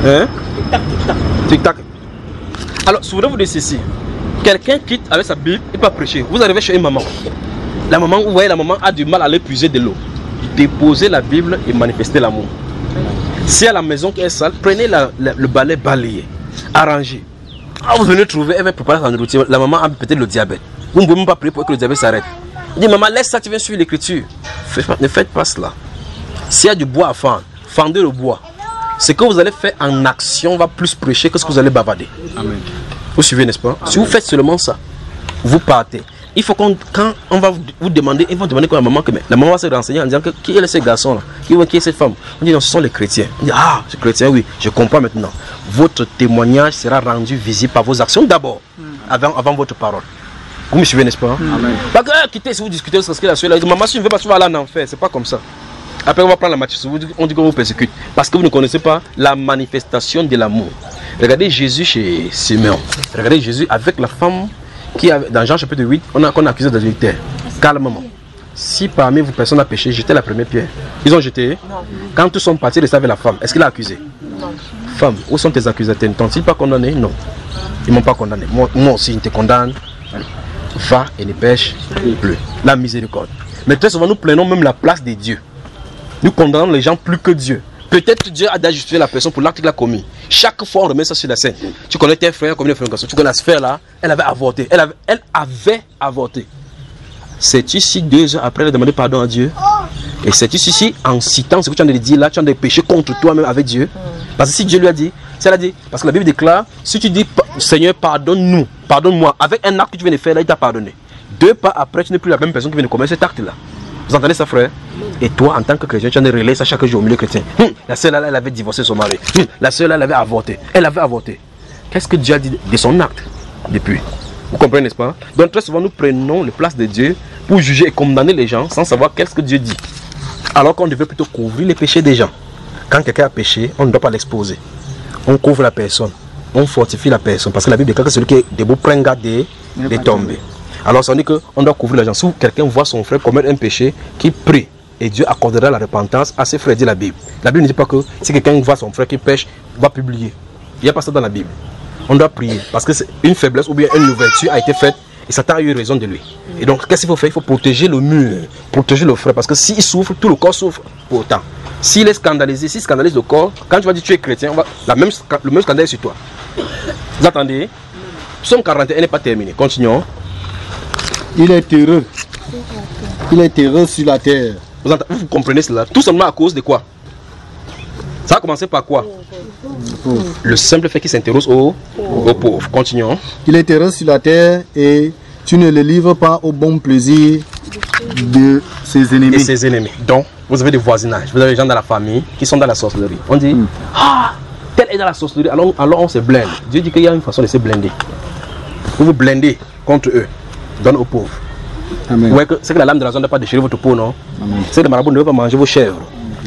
Hein? Tic-tac. Alors, souvenez-vous de ceci. Quelqu'un quitte avec sa Bible, il peut prêcher. Vous arrivez chez une maman. La maman, vous voyez, la maman a du mal à aller puiser de l'eau. Déposez la Bible et manifestez l'amour. Si à la maison qui est sale, prenez le balai balayé, arrangez. Ah, vous venez trouver, elle va préparer sa nourriture. La maman a peut-être le diabète. Vous ne pouvez même pas prier pour que le diabète s'arrête. Il dit, maman, laisse ça, tu viens suivre l'écriture. Ne faites pas cela. S'il y a du bois à fendre, fendez le bois. Ce que vous allez faire en action va plus prêcher que ce que vous allez bavarder. Amen. Vous suivez, n'est-ce pas? Si vous faites seulement ça, vous partez. Il faut quand on va vous demander, ils vont demander quoi à la maman, que la maman va se renseigner en disant que, qui est ce garçon là, qui est cette femme. On dit non, ce sont les chrétiens. On dit ah, c'est chrétien, oui, je comprends maintenant. Votre témoignage sera rendu visible par vos actions d'abord, avant votre parole. Vous me suivez, n'est-ce pas? Amen. Parce que quittez, si vous discutez sur ce qu'il a là, maman, si je ne veux pas, tu vas aller en enfer, c'est pas comme ça. Après, on va prendre la matière, on dit qu'on vous persécute. Parce que vous ne connaissez pas la manifestation de l'amour. Regardez Jésus chez Simeon. Regardez Jésus avec la femme qui, dans Jean chapitre 8, on a accusé d'adultère. Calmement. Si parmi vous personne a péché, jetez la première pierre. Ils ont jeté. Non. Quand tous sont partis, ils avec la femme. Est-ce qu'il a accusé? Non. Femme, où sont tes accusateurs? Ne t'ont-ils pas condamné? Non. Ils ne m'ont pas condamné. Moi aussi, ils te condamnent. Va et ne pêche plus. La miséricorde. Mais très souvent, nous prenons même la place de Dieu. Nous condamnons les gens plus que Dieu. Peut-être Dieu a d'ajuster la personne pour l'acte qu'il a commis. Chaque fois, on remet ça sur la scène. Tu connais tes frères, comme une frère, tu connais la sphère là, elle avait avorté. Elle avait avorté. C'est ici 2 heures après, elle a demandé pardon à Dieu. Et c'est ici, en citant ce que tu as de dire là, tu as des péchés contre toi-même avec Dieu. Parce que si Dieu lui a dit, c'est elle a dit, parce que la Bible déclare, si tu dis Seigneur, pardonne-nous, pardonne-moi, avec un acte que tu viens de faire là, il t'a pardonné. 2 pas après, tu n'es plus la même personne qui vient de commettre cet acte là. Vous entendez ça, frère? Et toi, en tant que chrétien, tu as relais ça chaque jour au milieu chrétien. La sœur là, elle avait divorcé son mari. La sœur là, elle avait avorté. Elle avait avorté. Qu'est-ce que Dieu a dit de son acte depuis? Vous comprenez, n'est-ce pas? Donc très souvent, nous prenons les places de Dieu pour juger et condamner les gens sans savoir qu'est-ce que Dieu dit. Alors qu'on devait plutôt couvrir les péchés des gens. Quand quelqu'un a péché, on ne doit pas l'exposer. On couvre la personne. On fortifie la personne. Parce que la Bible dit que celui qui est debout prend garde des tombées. Alors ça veut dire qu'on doit couvrir les gens. Si quelqu'un voit son frère commettre un péché, qu'il prie. Et Dieu accordera la repentance à ses frères, dit la Bible. La Bible ne dit pas que si quelqu'un voit son frère qui pêche, va publier. Il n'y a pas ça dans la Bible. On doit prier. Parce que c'est une faiblesse ou bien une ouverture a été faite. Et Satan a eu raison de lui. Et donc, qu'est-ce qu'il faut faire? Il faut protéger le mur, protéger le frère. Parce que s'il souffre, tout le corps souffre pour autant. S'il est scandalisé, s'il scandalise le corps, quand tu vas dire que tu es chrétien, le même scandale est sur toi. Vous attendez? Psaume 41 n'est pas terminé. Continuons. Il est heureux. Il est heureux sur la terre. Vous comprenez cela? Tout simplement à cause de quoi? Ça a commencé par quoi? Le simple fait qu'il s'intéresse aux pauvres. Continuons. Il est heureux sur la terre et tu ne le livres pas au bon plaisir de ses ennemis. Et ses ennemis. Donc, vous avez des voisinages, vous avez des gens dans la famille qui sont dans la sorcellerie. On dit, ah, tel est dans la sorcellerie, alors on se blinde. Dieu dit qu'il y a une façon de se blinder. Vous vous blindez contre eux, donne aux pauvres. Ouais, c'est que la lame de la zone ne doit pas déchirer votre peau, non? C'est que le marabout ne doit pas manger vos chèvres.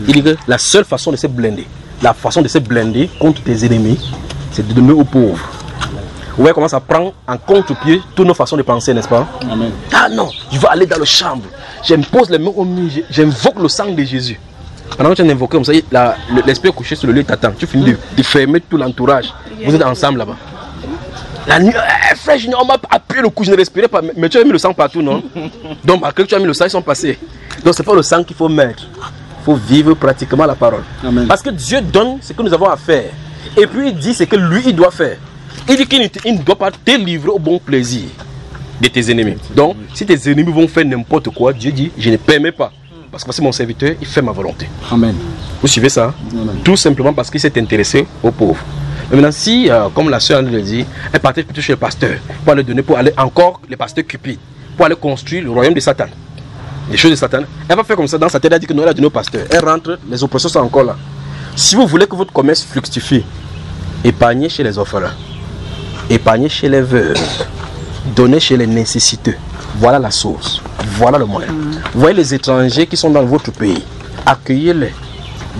Il dit que la seule façon de se blinder, la façon de se blinder contre tes ennemis, c'est de donner aux pauvres. Ouais, comment ça prend en contre-pied toutes nos façons de penser, n'est-ce pas? Amen. Ah non, je vais aller dans le chambre, j'impose les mains au mur, j'invoque le sang de Jésus. Pendant que tu as invoqué comme ça, l'esprit est couché sur le lit, t'attends. Tu finis de fermer tout l'entourage. Vous êtes ensemble là-bas. La nuit, frère, on m'a appuyé le cou, je ne respirais pas. Mais tu as mis le sang partout, non? Donc, malgré que tu as mis le sang, ils sont passés. Donc, ce n'est pas le sang qu'il faut mettre. Il faut vivre pratiquement la parole. Amen. Parce que Dieu donne ce que nous avons à faire. Et puis, il dit ce que lui, il doit faire. Il dit qu'il ne doit pas te livrer au bon plaisir de tes ennemis. Donc, si tes ennemis vont faire n'importe quoi, Dieu dit, je ne permets pas. Parce que c'est mon serviteur, il fait ma volonté. Amen. Vous suivez ça? Amen. Tout simplement parce qu'il s'est intéressé aux pauvres. Mais maintenant, si, comme la sœur le dit, elle partait plutôt chez le pasteur, pour aller donner, pour aller encore, les pasteurs cupides, pour aller construire le royaume de Satan, les choses de Satan, elle va faire comme ça dans sa tête, elle dit que non, elle a donné au pasteur. Elle rentre, les oppressions sont encore là. Si vous voulez que votre commerce fructifie, épargnez chez les orphelins, épargnez chez les veuves, donnez chez les nécessiteux. Voilà la source, voilà le moyen. Voyez les étrangers qui sont dans votre pays, accueillez-les,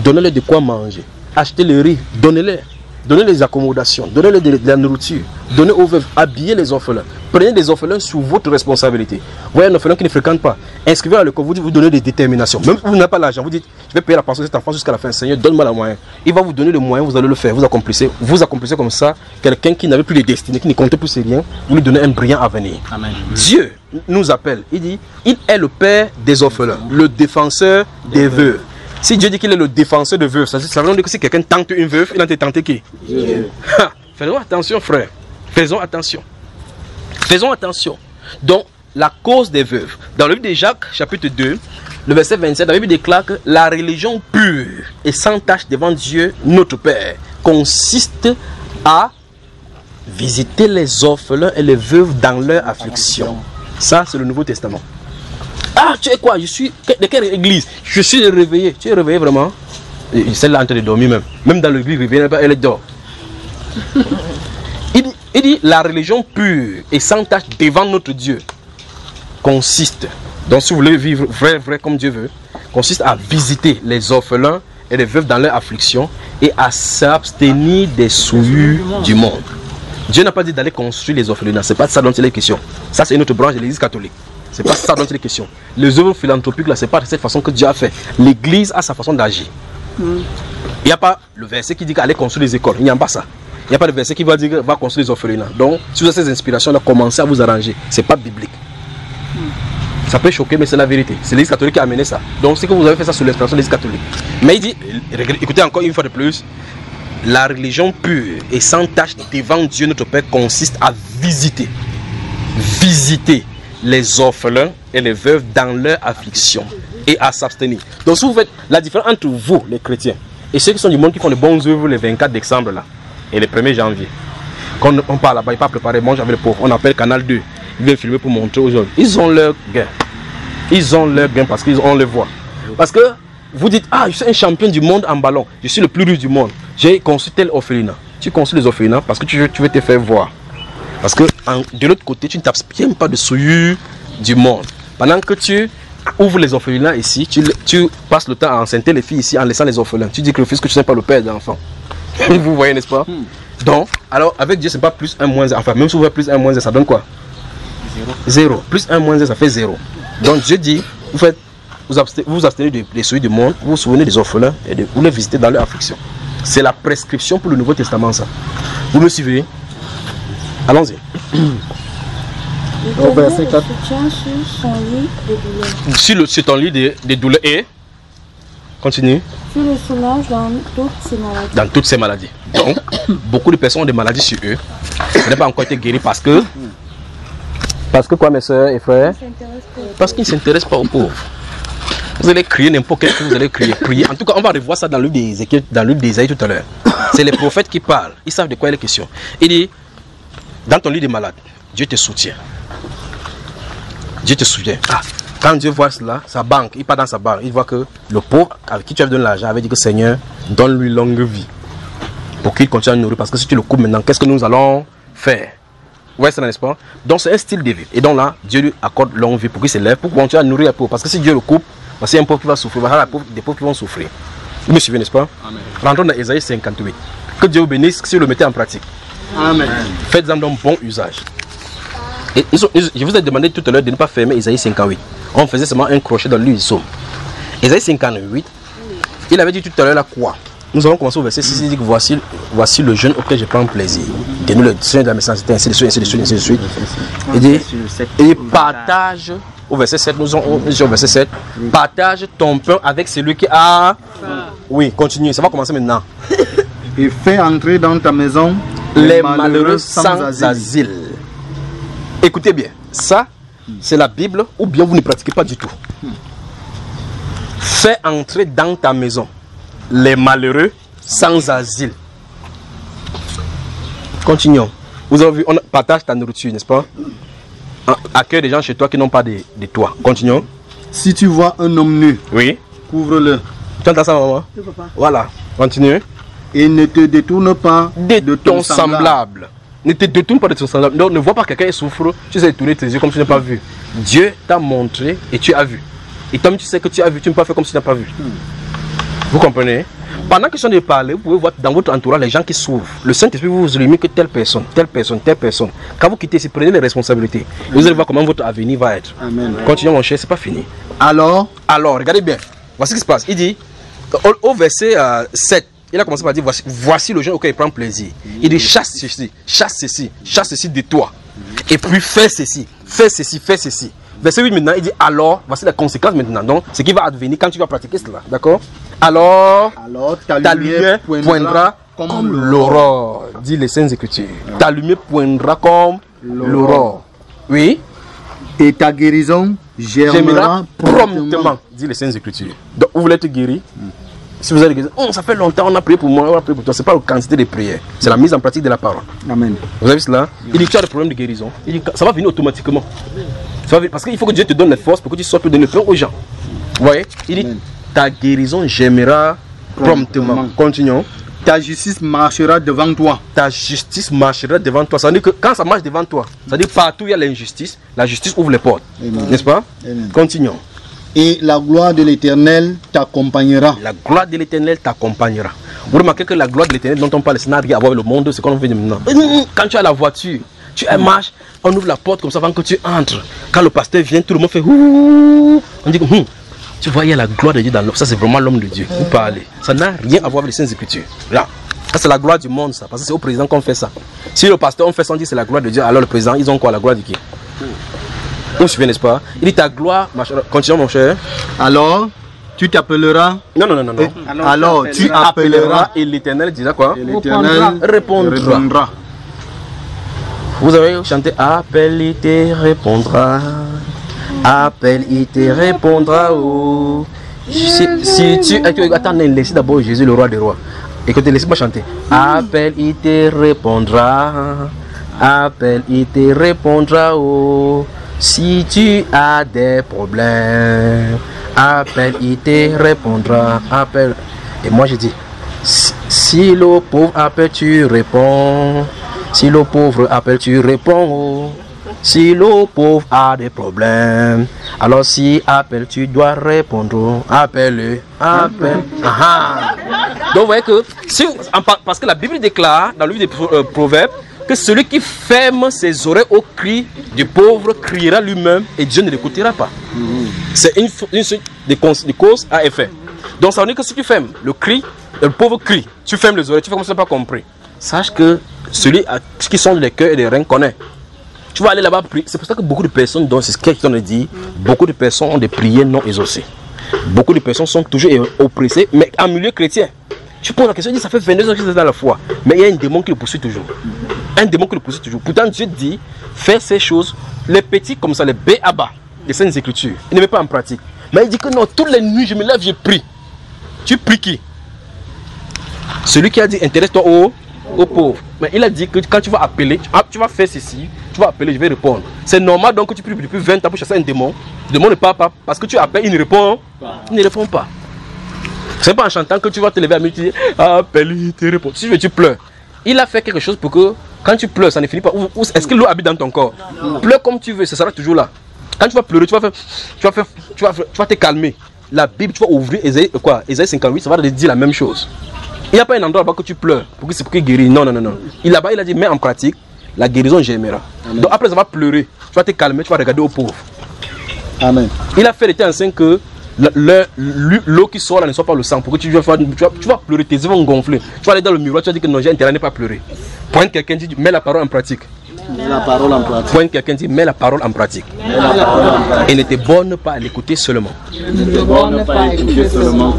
donnez-les de quoi manger, achetez le riz, donnez-les. Donnez les accommodations, donnez de la nourriture, donnez aux veuves, habillez les orphelins. Prenez des orphelins sous votre responsabilité. Vous voyez un orphelin qui ne fréquente pas, inscrivez à l'école, vous donnez des déterminations. Même si vous n'avez pas l'argent, vous dites, je vais payer la pension de cet enfant jusqu'à la fin. Seigneur, donne-moi la moyen. Il va vous donner le moyen, vous allez le faire, vous accomplissez comme ça. Quelqu'un qui n'avait plus de destinée, qui ne comptait plus ses rien, vous lui donnez un brillant avenir. Amen. Dieu nous appelle, il dit, il est le père des orphelins, le défenseur des veuves. Si Dieu dit qu'il est le défenseur de veuves, ça veut dire que si quelqu'un tente une veuve, il a été tenté qui? Dieu. Faisons attention, frère. Faisons attention. Faisons attention. Donc, la cause des veuves. Dans le livre de Jacques, chapitre 2, le verset 27, la Bible déclare que la religion pure et sans tache devant Dieu, notre Père, consiste à visiter les orphelins et les veuves dans leur affliction. Ça, c'est le Nouveau Testament. Ah, tu es quoi? Je suis de quelle église? Je suis réveillé. Tu es réveillé vraiment? Celle-là en train de dormir même. Même dans l'église réveillée, elle dort. Il dit la religion pure et sans tache devant notre Dieu consiste, donc si vous voulez vivre vrai comme Dieu veut, consiste à visiter les orphelins et les veuves dans leur affliction et à s'abstenir des souillures du monde. Dieu n'a pas dit d'aller construire les orphelinats. C'est pas de ça dont il est question. Ça, c'est une autre branche de l'église catholique. C'est pas ça dont il est question. Les œuvres philanthropiques, là, c'est pas de cette façon que Dieu a fait. L'église a sa façon d'agir. Il n'y a pas le verset qui dit qu'aller construire les écoles. Il n'y a pas ça. Il n'y a pas de verset qui va dire qu'il va construire les orphelinats. Donc, si vous avez ces inspirations-là, commencez à vous arranger. C'est pas biblique. Ça peut choquer, mais c'est la vérité. C'est l'église catholique qui a amené ça. Donc, c'est que vous avez fait ça sous l'inspiration de l'église catholique. Mais il dit, écoutez encore une fois de plus, la religion pure et sans tache devant Dieu notre Père consiste à visiter les orphelins et les veuves dans leur affliction et à s'abstenir. Donc si vous faites la différence entre vous, les chrétiens, et ceux qui sont du monde qui font de bonnes œuvres les 24 décembre là, et les 1er janvier, quand on parle là-bas, ils ne pas préparer, mange avec les pauvres, on appelle Canal 2, ils viennent filmer pour montrer aux gens, ils ont leur gain. Ils ont leur gain parce qu'on les voit. Parce que vous dites, ah, je suis un champion du monde en ballon. Je suis le plus riche du monde. J'ai conçu tel orphelinat. Tu construis les orphelinats parce que tu veux te faire voir. Parce que de l'autre côté, tu ne t'abstiens pas de souillure du monde. Pendant que tu ouvres les orphelinats ici, tu passes le temps à enceinter les filles ici en laissant les orphelins. Tu dis que le fils que tu n'es pas le père d'enfant. Vous voyez, n'est-ce pas? Donc, alors avec Dieu, c'est pas plus 1 moins 1. Enfin, même si vous faites plus 1 moins 1, ça donne quoi? 0. Plus 1 moins 1, ça fait 0. Donc Dieu dit, vous vous abstenez des souillures du monde, vous vous souvenez des orphelins et vous les visitez dans leur affliction. C'est la prescription pour le Nouveau Testament, ça. Vous me suivez? Allons-y. Au verset 4. Sur son lit de douleur. Sur ton lit de douleur et continue. Tu le soulages dans toutes ses maladies. Dans toutes ces maladies. Donc, beaucoup de personnes ont des maladies sur eux. Ils n'ont pas encore été guéris parce que. Parce que quoi, mes soeurs et frères? Parce qu'ils ne s'intéressent pas aux pauvres. Vous allez crier n'importe quel chose, vous allez crier. En tout cas, on va revoir ça dans le livre d'Ésaïe tout à l'heure. C'est les prophètes qui parlent. Ils savent de quoi il est question. Il dit, dans ton lit de malade, Dieu te soutient. Dieu te soutient. Ah, quand Dieu voit cela, sa banque, il part dans sa banque, il voit que le pauvre avec qui tu avais donné l'argent avait dit que Seigneur, donne-lui longue vie. Pour qu'il continue à nourrir. Parce que si tu le coupes maintenant, qu'est-ce que nous allons faire? Ouais, ça n'est-ce pas? Donc c'est un style de vie. Et donc là, Dieu lui accorde longue vie pour qu'il s'élève, pour continuer à nourrir les pauvres. Parce que si Dieu le coupe, voici un pauvre qui va souffrir, voilà des pauvres qui vont souffrir. Vous me suivez, n'est-ce pas? Amen. Rentrons dans Ésaïe 58. Que Dieu vous bénisse si vous le mettez en pratique. Amen. Faites-en donc bon usage. Et je vous ai demandé tout à l'heure de ne pas fermer Ésaïe 58. On faisait seulement un crochet dans l'huile somme. Ésaïe 58, il avait dit tout à l'heure la quoi? Nous avons commencé au verset 6, il dit que voici le jeune auquel je prends plaisir. Donne-nous le Seigneur de la méchanceté, ainsi de suite, ainsi de suite, ainsi de suite. Il dit, et partage, au verset 7, nous sommes au verset 7, partage ton pain avec celui qui a... Oui, continue, ça va commencer maintenant. Et fais entrer dans ta maison les malheureux sans asile. Écoutez bien, ça, c'est la Bible, ou bien vous ne pratiquez pas du tout. Fais entrer dans ta maison les malheureux sans asile. Continuons. Vous avez vu, on partage ta nourriture, n'est-ce pas? Accueille des gens chez toi qui n'ont pas de toit. Continuons. Si tu vois un homme nu, oui, couvre-le. Tu entends ça, maman? Voilà, continue. Et ne te détourne pas de ton semblable. Ne te détourne pas de ton semblable. Donc, ne vois pas quelqu'un qui souffre, tu sais tourner tes yeux comme si tu n'as pas vu. Dieu t'a montré et tu as vu. Et comme tu sais que tu as vu, tu ne peux pas faire comme si tu n'as pas vu. Vous comprenez? Pendant que je suis de parler, vous pouvez voir dans votre entourage les gens qui souffrent. Le Saint-Esprit vous illumine que telle personne, telle personne, telle personne. Quand vous quittez ici, prenez les responsabilités. Vous allez voir comment votre avenir va être. Amen. Continuez mon cher, c'est pas fini. Alors, regardez bien. Voici ce qui se passe. Il dit, au verset 7, il a commencé par dire, voici le jeune auquel il prend plaisir. Il dit, chasse ceci de toi. Et puis fais ceci, fais ceci, fais ceci. Verset 8 maintenant, il dit, alors, voici la conséquence maintenant. Donc, ce qui va advenir quand tu vas pratiquer cela. D'accord? Alors ta lumière poindra comme l'aurore, dit les Saintes Écritures. Ta lumière poindra comme l'aurore. Oui. Et ta guérison germera promptement, dit les Saintes Écritures. Donc, vous voulez être guéri? Si vous allez dire, oh, ça fait longtemps, on a prié pour moi, on a prié pour toi. Ce n'est pas la quantité de prières, c'est la mise en pratique de la parole. Amen. Vous avez vu cela? Il dit, tu as des problèmes de guérison. Il dit, ça va venir automatiquement. Ça va venir, parce qu'il faut que Dieu te donne les forces pour que tu sois plus donner le pain aux gens. Vous voyez? Il dit, ta guérison germera promptement. Continuons. Ta justice marchera devant toi. Ta justice marchera devant toi. Ça veut dire que quand ça marche devant toi, ça veut dire partout où il y a l'injustice, la justice ouvre les portes. N'est-ce pas? Amen. Continuons. Et la gloire de l'Éternel t'accompagnera. La gloire de l'Éternel t'accompagnera. Vous remarquez que la gloire de l'Éternel dont on parle, ça n'a rien à voir avec le monde, c'est qu'on fait maintenant. Quand tu as la voiture, tu marches, on ouvre la porte comme ça avant que tu entres. Quand le pasteur vient, tout le monde fait ouh. On dit que tu vois, il y a la gloire de Dieu dans l'homme. Ça, c'est vraiment l'homme de Dieu. Vous parlez. Ça n'a rien à voir avec les Saintes Écritures. Là. Ça, c'est la gloire du monde, ça. Parce que c'est au président qu'on fait ça. Si le pasteur, on fait ça, on dit c'est la gloire de Dieu. Alors le président, ils ont quoi? La gloire de qui? On se fait, n'est-ce pas? Il dit ta gloire. Continue, mon cher. Alors, tu t'appelleras. Non. Alors, tu appelleras. Et l'Éternel dira quoi? Et l'Éternel répondra. Vous avez chanté appelle, il te répondra. Appelle, il te répondra. Oh. Si tu attends, laissez d'abord Jésus, le roi des rois. Écoutez, laissez-moi chanter. Appelle, il te répondra. Appelle, il te répondra. Oh. Si tu as des problèmes, appelle, il te répondra. Appelle. Et moi je dis, si le pauvre appelle, tu réponds. Si le pauvre appelle, tu réponds. Si le pauvre a des problèmes, alors si appelle, tu dois répondre. Appelle, appelle. Donc vous voyez que, parce que la Bible déclare dans le livre des Proverbes, que celui qui ferme ses oreilles au cri du pauvre criera lui-même et Dieu ne l'écoutera pas. C'est une suite de causes à effet. Donc ça veut dire que si tu fermes le cri, le pauvre crie, tu fermes les oreilles, tu fais comme si tu n'as pas compris. Sache que celui qui sonde les cœurs et les reins connaît. Tu vas aller là-bas prier. C'est pour ça que beaucoup de personnes, c'est ce qu'on a dit, beaucoup de personnes ont des prières non exaucées. Beaucoup de personnes sont toujours oppressées, mais en milieu chrétien. Tu poses la question, tu dis, ça fait 22 ans que c'est dans la foi. Mais il y a un démon qui le poursuit toujours. Un démon qui le poursuit toujours. Pourtant, Dieu dit, fais ces choses, les petits comme ça, les béaba, les saintes écritures. Il ne met pas en pratique. Mais il dit que non, toutes les nuits, je me lève, je prie. Tu pries qui? Celui qui a dit, intéresse-toi aux pauvres. Mais il a dit que quand tu vas appeler, tu vas faire ceci, tu vas appeler, je vais répondre. C'est normal donc que tu pries depuis 20 ans pour chasser un démon. Le démon ne parle pas parce que tu appelles, il ne répond. Il ne répond pas. C'est pas en chantant que tu vas te lever à minuit, tu dis appelle, il te répond. Si tu pleures. Il a fait quelque chose pour que quand tu pleures, ça ne finit pas. Est-ce que l'eau habite dans ton corps? Pleure comme tu veux, ça sera toujours là. Quand tu vas pleurer, tu vas te calmer. La Bible, tu vas ouvrir Ésaïe 58, ça va te dire la même chose. Il n'y a pas un endroit là-bas que tu pleures pour qu'il guérisse. Non. Il a dit, mets en pratique, la guérison germera. Donc après, ça va pleurer. Tu vas te calmer, tu vas regarder aux pauvres. Amen. Il a fait l'été enceint que l'eau qui sort là ne soit pas le sang. Pour que tu vas pleurer, tes yeux vont gonfler. Tu vas aller dans le miroir, tu vas dire que non, j'ai intérêt à ne pas pleurer. Pointe quelqu'un, dit, mets la parole en pratique. Pointe quelqu'un, dit, mets la parole en pratique. Et ne te borne pas à l'écouter seulement.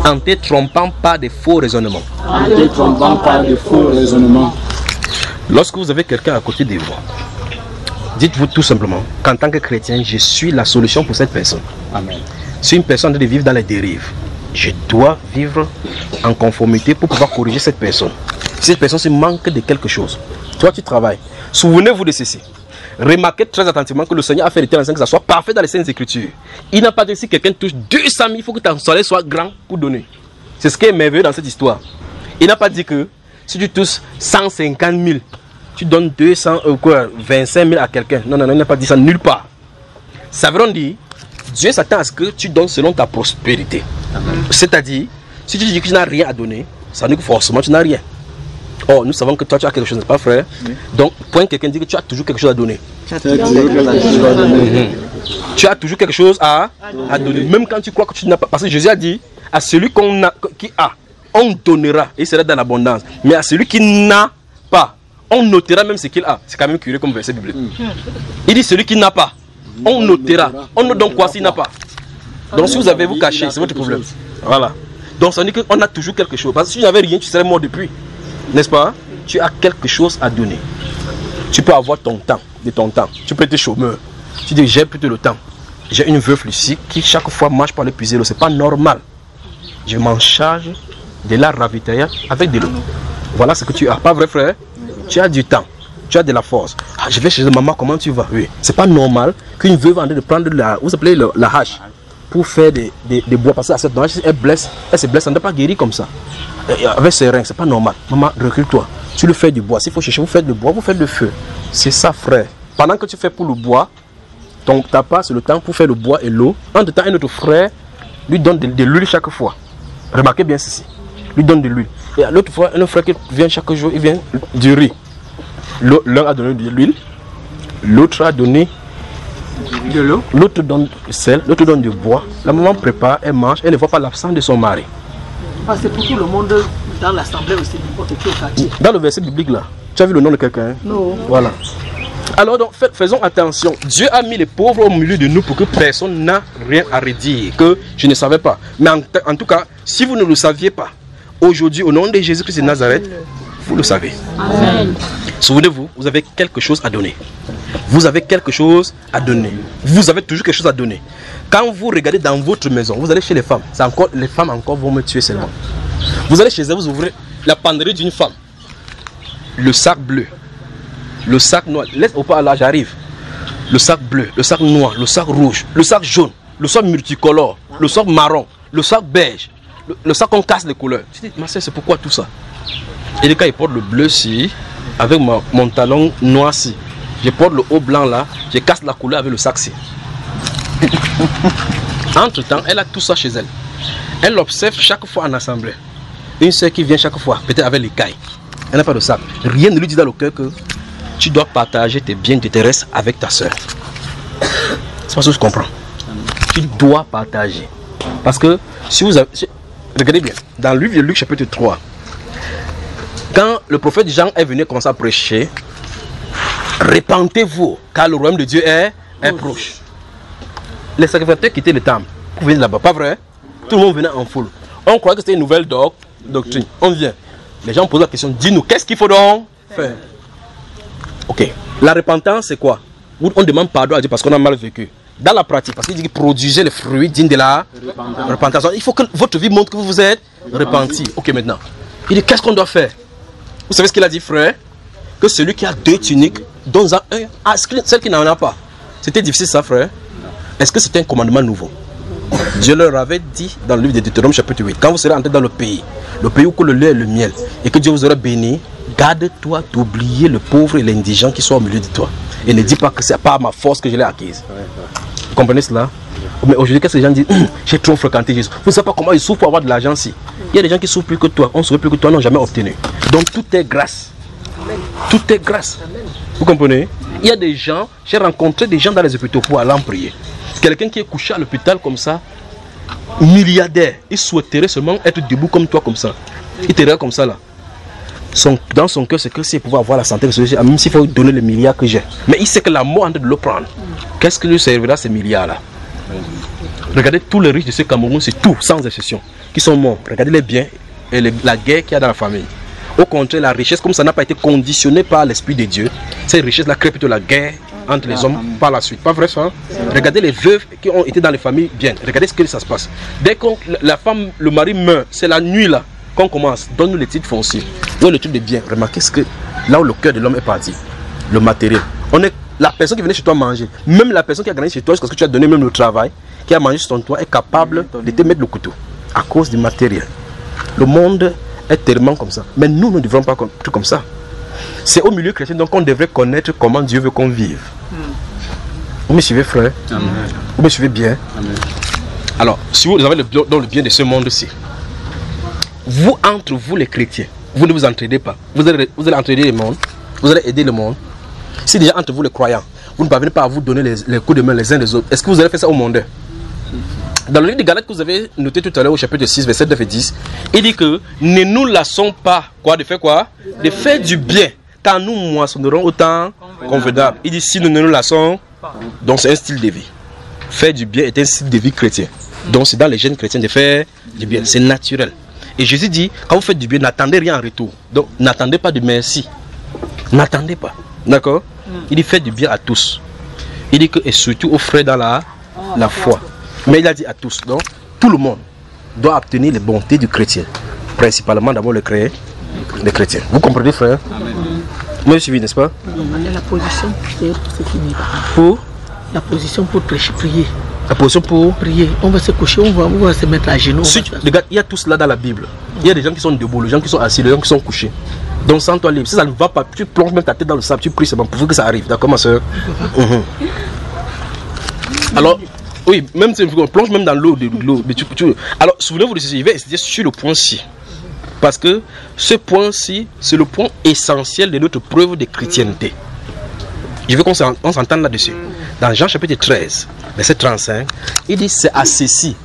En te trompant pas de faux raisonnements. Lorsque vous avez quelqu'un à côté de vous, dites-vous tout simplement qu'en tant que chrétien, je suis la solution pour cette personne. Amen. Si une personne doit vivre dans les dérives, je dois vivre en conformité pour pouvoir corriger cette personne. Si cette personne se manque de quelque chose, toi tu travailles. Souvenez-vous de ceci. Remarquez très attentivement que le Seigneur a fait l'été enceint que ça soit parfait dans les Saintes Écritures. Il n'a pas dit si quelqu'un touche 200 000, il faut que ton salaire soit grand pour donner. C'est ce qui est merveilleux dans cette histoire. Il n'a pas dit que si tu touches 150 000, tu donnes 25 000 à quelqu'un. Non, il n'a pas dit ça nulle part. Ça veut dire, Dieu s'attend à ce que tu donnes selon ta prospérité. C'est-à-dire, si tu dis que tu n'as rien à donner, ça veut dire que forcément tu n'as rien. Or, nous savons que toi tu as quelque chose, n'est-ce pas frère? Donc, point quelqu'un dit que tu as toujours quelque chose à donner. Tu as toujours quelque chose à donner. Même quand tu crois que tu n'as pas. Parce que Jésus a dit, à celui qui a, on donnera, et il sera dans l'abondance. Mais à celui qui n'a pas, on notera même ce qu'il a. C'est quand même curieux comme verset biblique. Il dit celui qui n'a pas, on notera. On note donc quoi s'il n'a pas? Donc si vous avez vous caché, c'est votre problème. Voilà. Donc ça veut dire qu'on a toujours quelque chose. Parce que si tu n'avais rien, tu serais mort depuis. N'est-ce pas? Tu as quelque chose à donner. Tu peux avoir ton temps, de ton temps. Tu peux être chômeur. Tu dis j'ai plutôt le temps. J'ai une veuve ici qui chaque fois marche pour aller puiser l'eau. C'est pas normal. Je m'en charge de la ravitailler avec de l'eau. Voilà ce que tu as. Pas vrai frère? Tu as du temps. Tu as de la force. Ah, je vais chez maman, comment tu vas? Oui. C'est pas normal qu'une veuve en train de prendre la hache pour faire des bois. Parce que cette hache, elle se blesse, elle ne doit pas guérir comme ça. Avec ses reins, c'est pas normal. Maman, recule-toi. Tu lui fais du bois. S'il faut chercher, vous faites du bois, vous faites le feu. C'est ça, frère. Pendant que tu fais pour le bois, ta part, c'est le temps pour faire le bois et l'eau. En temps, un autre frère lui donne de l'huile chaque fois. Remarquez bien ceci. Lui donne de l'huile. Et l'autre fois, un autre frère qui vient chaque jour, il vient du riz. L'un a donné de l'huile, l'autre a donné de l'eau, l'autre donne du sel, l'autre donne du bois. La maman prépare, elle mange, elle ne voit pas l'absence de son mari. Ah, c'est pour tout le monde dans l'assemblée aussi, n'importe qui au quartier. Dans le verset biblique là, tu as vu le nom de quelqu'un? Non. Voilà. Alors donc, faisons attention. Dieu a mis les pauvres au milieu de nous pour que personne n'a rien à redire, que je ne savais pas. Mais en tout cas, si vous ne le saviez pas, aujourd'hui, au nom de Jésus-Christ de Nazareth, vous le savez. Amen. Souvenez-vous, vous avez quelque chose à donner. Vous avez quelque chose à donner. Vous avez toujours quelque chose à donner. Quand vous regardez dans votre maison, vous allez chez les femmes. Les femmes encore vont me tuer seulement. Vous allez chez elles, vous ouvrez la penderie d'une femme. Le sac bleu. Le sac noir. Laisse au pas là, j'arrive. le sac bleu, le sac noir, le sac rouge, le sac jaune, le sac multicolore, le sac marron, le sac beige, le sac qu'on casse les couleurs. Tu dis, ma soeur, c'est pourquoi tout ça? Et quand il porte le bleu ci, avec mon talon noir ci, je porte le haut blanc là, je casse la couleur avec le sac ci. Entre temps, elle a tout ça chez elle. Elle observe chaque fois en assemblée. Une soeur qui vient chaque fois, peut-être avec les cailles. Elle n'a pas de sac. Rien ne lui dit dans le cœur que tu dois partager tes biens, tes restes avec ta soeur. C'est pas ce que je comprends. Tu dois partager. Parce que si vous avez... Regardez bien, dans le livre de Luc chapitre 3, quand le prophète Jean est venu commencer à prêcher, répentez-vous, car le royaume de Dieu est proche. Les sacrificateurs quittaient le temple. Vous venez là-bas, pas vrai? Tout le monde venait en foule. On croyait que c'était une nouvelle doctrine. On vient. Les gens posent la question, dis-nous, qu'est-ce qu'il faut donc faire? Ok. La repentance, c'est quoi? On demande pardon à Dieu parce qu'on a mal vécu. Dans la pratique, parce qu'il dit que produisez les fruits dignes de la repentance. Il faut que votre vie montre que vous vous êtes repenti. Ok, maintenant. Il dit, qu'est-ce qu'on doit faire? Vous savez ce qu'il a dit, frère? Que celui qui a 2 tuniques, donne un, celle qui n'en a pas. C'était difficile ça, frère. Est-ce que c'était un commandement nouveau? Dieu leur avait dit dans le livre de Deutéronome chapitre 8, quand vous serez entré dans le pays où coule le lait et le miel, et que Dieu vous aura béni, garde-toi d'oublier le pauvre et l'indigent qui sont au milieu de toi. Et ne dis pas que c'est pas ma force que je l'ai acquise. Vous comprenez cela? Mais aujourd'hui, qu'est-ce que les gens disent? J'ai trop fréquenté Jésus. Vous ne savez pas comment ils souffrent pour avoir de l'argent ici. Il y a des gens qui souffrent plus que toi, on souffre plus que toi, n'ont jamais obtenu. Donc tout est grâce. Tout est grâce. Vous comprenez? Il y a des gens, j'ai rencontré des gens dans les hôpitaux pour aller en prier. Quelqu'un qui est couché à l'hôpital comme ça, milliardaire, il souhaiterait seulement être debout comme toi, comme ça. Il te regarde comme ça là. Dans son cœur, c'est que s'il pouvait avoir la santé, même s'il faut donner les milliards que j'ai. Mais il sait que la mort est en train de le prendre. Qu'est-ce que lui servira ces milliards là? Regardez tous les riches de ce Cameroun, c'est tout, sans exception, qui sont morts. Regardez les biens et la guerre qu'il y a dans la famille. Au contraire, la richesse, comme ça n'a pas été conditionnée par l'Esprit de Dieu, cette richesse-là crée plutôt la guerre entre les hommes par la suite. Pas vrai ça? Regardez les veuves qui ont été dans les familles bien. Regardez ce que ça se passe. Dès que la femme, le mari meurt, c'est la nuit là qu'on commence. Donne-nous les titres fonciers. Donne le truc de bien. Remarquez ce que là où le cœur de l'homme est parti. Le matériel. On est la personne qui venait chez toi manger. Même la personne qui a gagné chez toi parce que tu as donné même le travail, qui a mangé sur ton toit, est capable de te mettre le couteau à cause du matériel. Le monde est tellement comme ça. Mais nous ne devons pas tout comme ça. C'est au milieu chrétien donc on devrait connaître comment Dieu veut qu'on vive. Vous me suivez, frère? Amen. Vous me suivez bien? Amen. Alors, si vous avez dans le bien de ce monde-ci, vous, entre vous les chrétiens, vous ne vous entraidez pas. Vous allez entraider le monde, vous allez aider le monde. Si déjà entre vous les croyants, vous ne parvenez pas à vous donner les coups de main les uns des autres, est-ce que vous allez faire ça au monde? Dans le livre de Galates que vous avez noté tout à l'heure au chapitre 6, verset 9 et 10, il dit que ne nous lassons pas de faire quoi? De faire du bien, car nous moissonnerons autant convenable. Il dit si nous ne nous lassons, donc c'est un style de vie. Faire du bien est un style de vie chrétien. Donc c'est dans les gènes chrétiens de faire du bien, c'est naturel. Et Jésus dit, quand vous faites du bien, n'attendez rien en retour. Donc n'attendez pas de merci. N'attendez pas. D'accord? Il dit faites du bien à tous. Il dit que, et surtout aux frères dans la foi. Mais il a dit à tous. Donc tout le monde doit obtenir les bontés du chrétien. Principalement d'abord les chrétiens. Vous comprenez, frère? Amen. Vous me suivez, n'est-ce pas? La position c'est fini. Pour? La position pour prier. La position pour prier. On va se coucher, on va se mettre à genoux. Regarde, il y a tout cela dans la Bible. Il y a des gens qui sont debout, les gens qui sont assis, les gens qui sont couchés. Donc sans toi libre. Si ça ne va pas, tu plonges même ta tête dans le sable, tu pries seulement pour que ça arrive. D'accord, ma soeur? Alors, oui, même si on plonge même dans l'eau. Alors, souvenez-vous de ceci, je vais essayer sur le point-ci. Parce que ce point-ci, c'est le point essentiel de notre preuve de chrétienté. Je veux qu'on s'entende là-dessus. Dans Jean chapitre 13, verset 35, il dit c'est à ceci.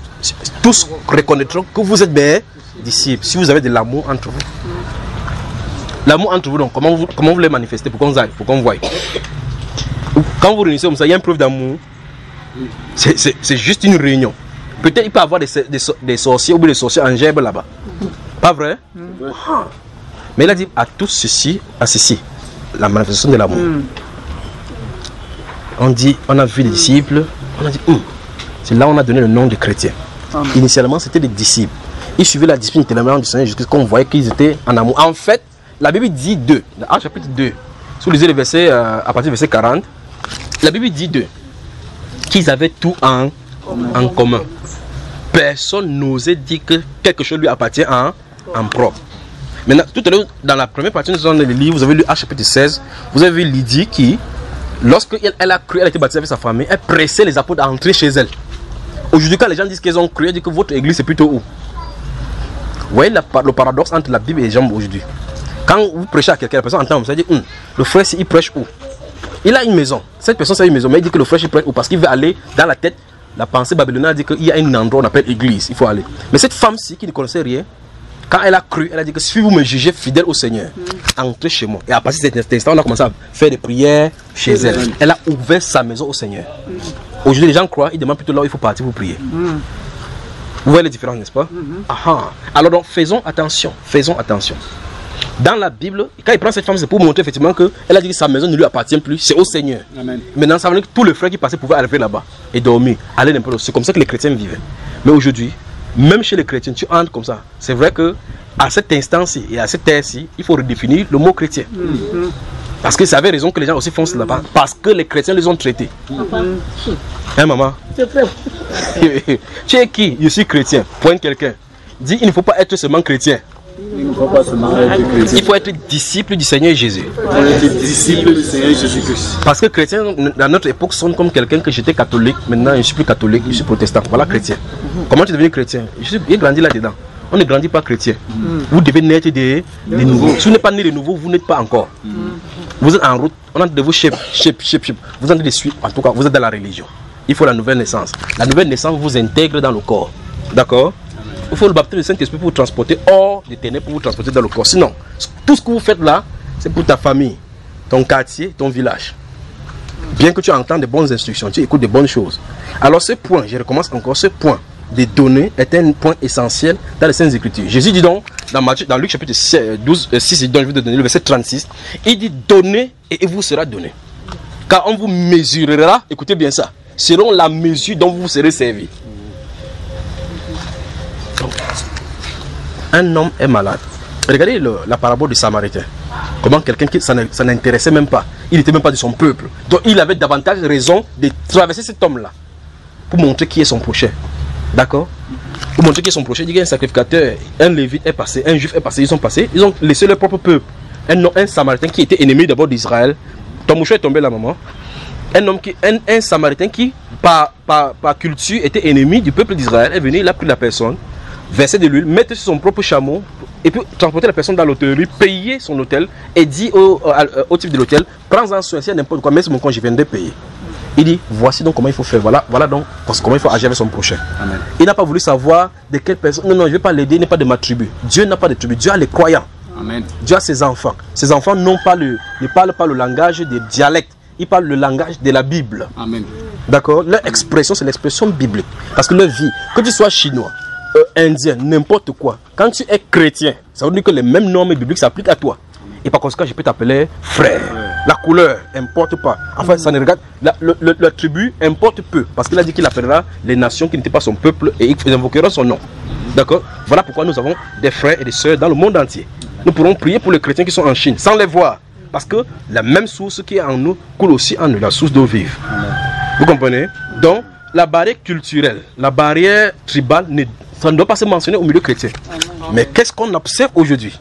Tous reconnaîtront que vous êtes mes disciples, si vous avez de l'amour entre vous. L'amour entre vous, donc, comment vous les manifestez pour qu'on voie. Quand vous réunissez comme ça, il y a une preuve d'amour. C'est juste une réunion. Peut-être il peut y avoir des sorciers ou des sorciers en gerbe là-bas. Pas vrai? Mais il a dit à tous ceci, à ceci, la manifestation de l'amour. On a vu les disciples, on a dit, c'est là où on a donné le nom de chrétiens. Initialement, c'était des disciples. Ils suivaient la discipline tellement du Seigneur jusqu'à ce qu'on voyait qu'ils étaient en amour. En fait, la Bible dit 2, dans chapitre 2, si vous lisez le verset, à partir du verset 40, La Bible dit d'eux qu'ils avaient tout en commun. Personne n'osait dire que quelque chose lui appartient en propre. Maintenant, tout à l'heure, dans la première partie de le livre, vous avez lu Acte chapitre 16, vous avez vu Lydie qui, lorsqu'elle a cru, elle a été baptisée avec sa famille, elle pressait les apôtres à entrer chez elle. Aujourd'hui, quand les gens disent qu'ils ont cru, ils disent que votre église c'est plutôt où? Vous voyez le paradoxe entre la Bible et les gens aujourd'hui. Quand vous prêchez à quelqu'un, la personne entend, vous allez dire, le frère, il prêche où? Il a une maison. Cette personne, c'est une maison, mais il dit que le frère, il prêche où? Parce qu'il veut aller dans la tête. La pensée babylonienne dit qu'il y a un endroit qu'on appelle église, il faut aller. Mais cette femme-ci qui ne connaissait rien, quand elle a cru, elle a dit que si vous me jugez fidèle au Seigneur, entrez chez moi. Et à partir de cet instant, on a commencé à faire des prières chez elle. Elle a ouvert sa maison au Seigneur. Aujourd'hui, les gens croient, ils demandent plutôt là où il faut partir pour prier. Vous voyez les différences, n'est-ce pas? Alors donc, faisons attention, faisons attention. Dans la Bible, quand il prend cette femme, c'est pour montrer effectivement qu'elle a dit que sa maison ne lui appartient plus, c'est au Seigneur. Amen. Maintenant, ça veut dire que tous les frères qui passaient pouvaient arriver là-bas et dormir, aller n'importe où. C'est comme ça que les chrétiens vivaient. Mais aujourd'hui, même chez les chrétiens, tu entres comme ça. C'est vrai que à cet instant-ci et à cette ère-ci, il faut redéfinir le mot chrétien. Parce que ça avait raison que les gens aussi font là-bas. Parce que les chrétiens les ont traités. Hein, maman? Tu es qui? Je suis chrétien. Pointe quelqu'un. Dis, il ne faut pas être seulement chrétien. Il faut être disciple du Seigneur Jésus. Disciple du Seigneur Jésus-Christ. Parce que chrétien, dans notre époque, sonne comme quelqu'un que j'étais catholique. Maintenant, je ne suis plus catholique, je suis protestant. Voilà, chrétien. Comment tu deviens chrétien? J'ai grandi là-dedans. On ne grandit pas chrétien. Vous devez naître des nouveaux. Si vous n'êtes pas né de nouveau, vous n'êtes pas encore. Vous êtes en route, on a de vous shape. Vous êtes de suite, en tout cas, vous êtes dans la religion. Il faut la nouvelle naissance. La nouvelle naissance vous intègre dans le corps. D'accord? Il faut le baptême du Saint-Esprit pour vous transporter hors des ténèbres, pour vous transporter dans le corps. Sinon, tout ce que vous faites là, c'est pour ta famille, ton quartier, ton village. Bien que tu entends de bonnes instructions, tu écoutes de bonnes choses. Alors ce point, je recommence encore, ce point des données est un point essentiel dans les Saintes Écritures. Jésus dit donc, dans Luc chapitre 12, 6, dont je vais te donner le verset 36, il dit donnez et il vous sera donné. Car on vous mesurera, écoutez bien ça, selon la mesure dont vous serez servi. Un homme est malade. Regardez la parabole du Samaritain. Comment quelqu'un qui ça n'intéressait même pas. Il n'était même pas de son peuple. Donc il avait davantage raison de traverser cet homme-là pour montrer qui est son prochain. D'accord? Pour montrer qui est son prochain. Il dit qu'il y a un sacrificateur, un lévite est passé, un juif est passé. Ils sont passés, ils ont laissé leur propre peuple. Un Samaritain qui était ennemi d'abord d'Israël. Ton mouchoir est tombé là, maman. Un Samaritain qui, par culture, était ennemi du peuple d'Israël est venu, il a pris la personne, versé de l'huile, mettre sur son propre chameau, et puis transporter la personne dans l'hôtellerie, payer son hôtel, et dit au type de l'hôtel, prends-en soin, si n'importe quoi, mais c'est mon compte, je viendrai payer. Il dit, voici donc comment il faut faire, voilà donc comment il faut agir avec son prochain. Amen. Il n'a pas voulu savoir de quelle personne, non, je ne vais pas l'aider, il n'est pas de ma tribu. Dieu n'a pas de tribu, Dieu a les croyants. Amen. Dieu a ses enfants. Ses enfants ne parlent pas le langage des dialectes, ils parlent le langage de la Bible. Amen. D'accord? Leur expression, c'est l'expression biblique. Parce que leur vie, que tu sois chinois, indien, n'importe quoi, quand tu es chrétien, ça veut dire que les mêmes normes bibliques s'appliquent à toi. Et par conséquent, je peux t'appeler frère. La couleur importe pas. Enfin, ça ne regarde. La tribu importe peu. Parce qu'il a dit qu'il appellera les nations qui n'étaient pas son peuple et ils invoqueront son nom. D'accord? Voilà pourquoi nous avons des frères et des sœurs dans le monde entier. Nous pourrons prier pour les chrétiens qui sont en Chine sans les voir. Parce que la même source qui est en nous coule aussi en nous, la source d'eau vive. Vous comprenez? Donc, la barrière culturelle, la barrière tribale, ça ne doit pas se mentionner au milieu chrétien. Mais qu'est-ce qu'on observe aujourd'hui?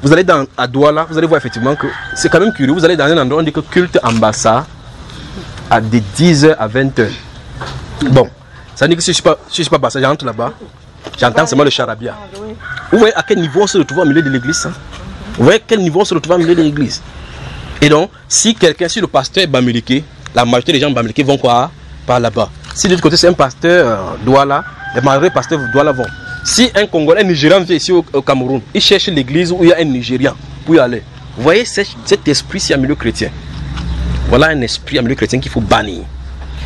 Vous allez à Douala, vous allez voir effectivement que c'est quand même curieux. Vous allez dans un endroit où on dit que culte ambassade à des 10h à 20h. Bon, ça veut dire que si je ne suis pas Bassa, j'entre là-bas, j'entends seulement le charabia. Vous voyez à quel niveau on se retrouve au milieu de l'église? Vous voyez à quel niveau on se retrouve au milieu de l'église? Et donc, si le pasteur est bamiliqué, la majorité des gens bamiliqués vont quoi? Par là-bas. Si de l'autre côté c'est un pasteur Douala, les majorité pasteurs Douala vont. Si un Congolais, un Nigérian vient ici au Cameroun, il cherche l'église où il y a un Nigérian pour y aller. Vous voyez cet esprit-ci en milieu chrétien. Voilà un esprit en milieu chrétien qu'il faut bannir.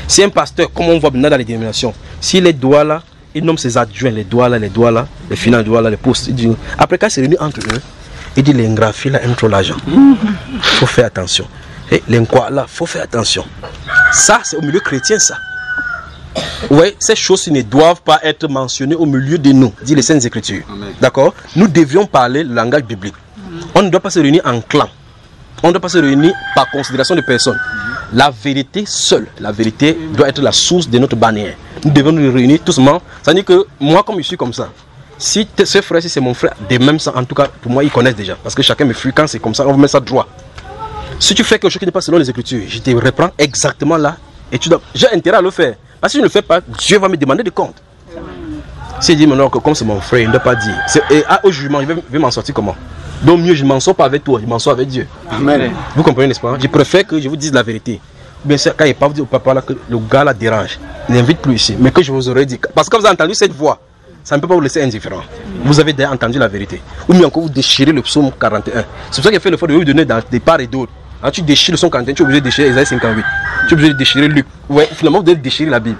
Si un pasteur, comme on voit maintenant dans les dénominations, s'il est Douala, il nomme ses adjoints, les Douala, les finances Douala, les postes. Après quand c'est réuni entre eux, il dit l'ingraphie là aime trop l'argent. Il faut faire attention. Et l'inqua là, il faut faire attention. Ça, c'est au milieu chrétien ça. Oui, ces choses ne doivent pas être mentionnées au milieu de nous, dit les Saintes Écritures. D'accord? Nous devions parler le langage biblique. On ne doit pas se réunir en clan. On ne doit pas se réunir par considération de personne. La vérité seule, la vérité doit être la source de notre bannière. Nous devons nous réunir tous. Ça veut dire que moi, comme je suis comme ça, si ce frère, si c'est mon frère, de même ça, en tout cas, pour moi, ils connaissent déjà. Parce que chacun me fuit quand c'est comme ça, on vous met ça droit. Si tu fais quelque chose qui n'est pas selon les Écritures, je te reprends exactement là. Et j'ai intérêt à le faire. Parce que si je ne le fais pas, Dieu va me demander des comptes. S'il dit maintenant que comme c'est mon frère, il ne doit pas dire. Et au jugement, il va m'en sortir comment? Donc mieux, je ne m'en sors pas avec toi, je m'en sors avec Dieu. Amen. Vous comprenez, n'est-ce pas? Je préfère que je vous dise la vérité. Bien sûr, quand il parle au papa là, que le gars la dérange, il n'invite plus ici. Mais que je vous aurais dit. Parce que vous avez entendu cette voix, ça ne peut pas vous laisser indifférent. Vous avez déjà entendu la vérité. Ou mieux encore, vous déchirez le psaume 41. C'est pour ça qu'il a fait le fait de vous donner dans des parts et d'autres. Quand tu déchires le psaume 41, tu es obligé de déchirer Isaïe 58. Tu es obligé de déchirer Luc. Ouais, finalement, vous devez déchirer la Bible.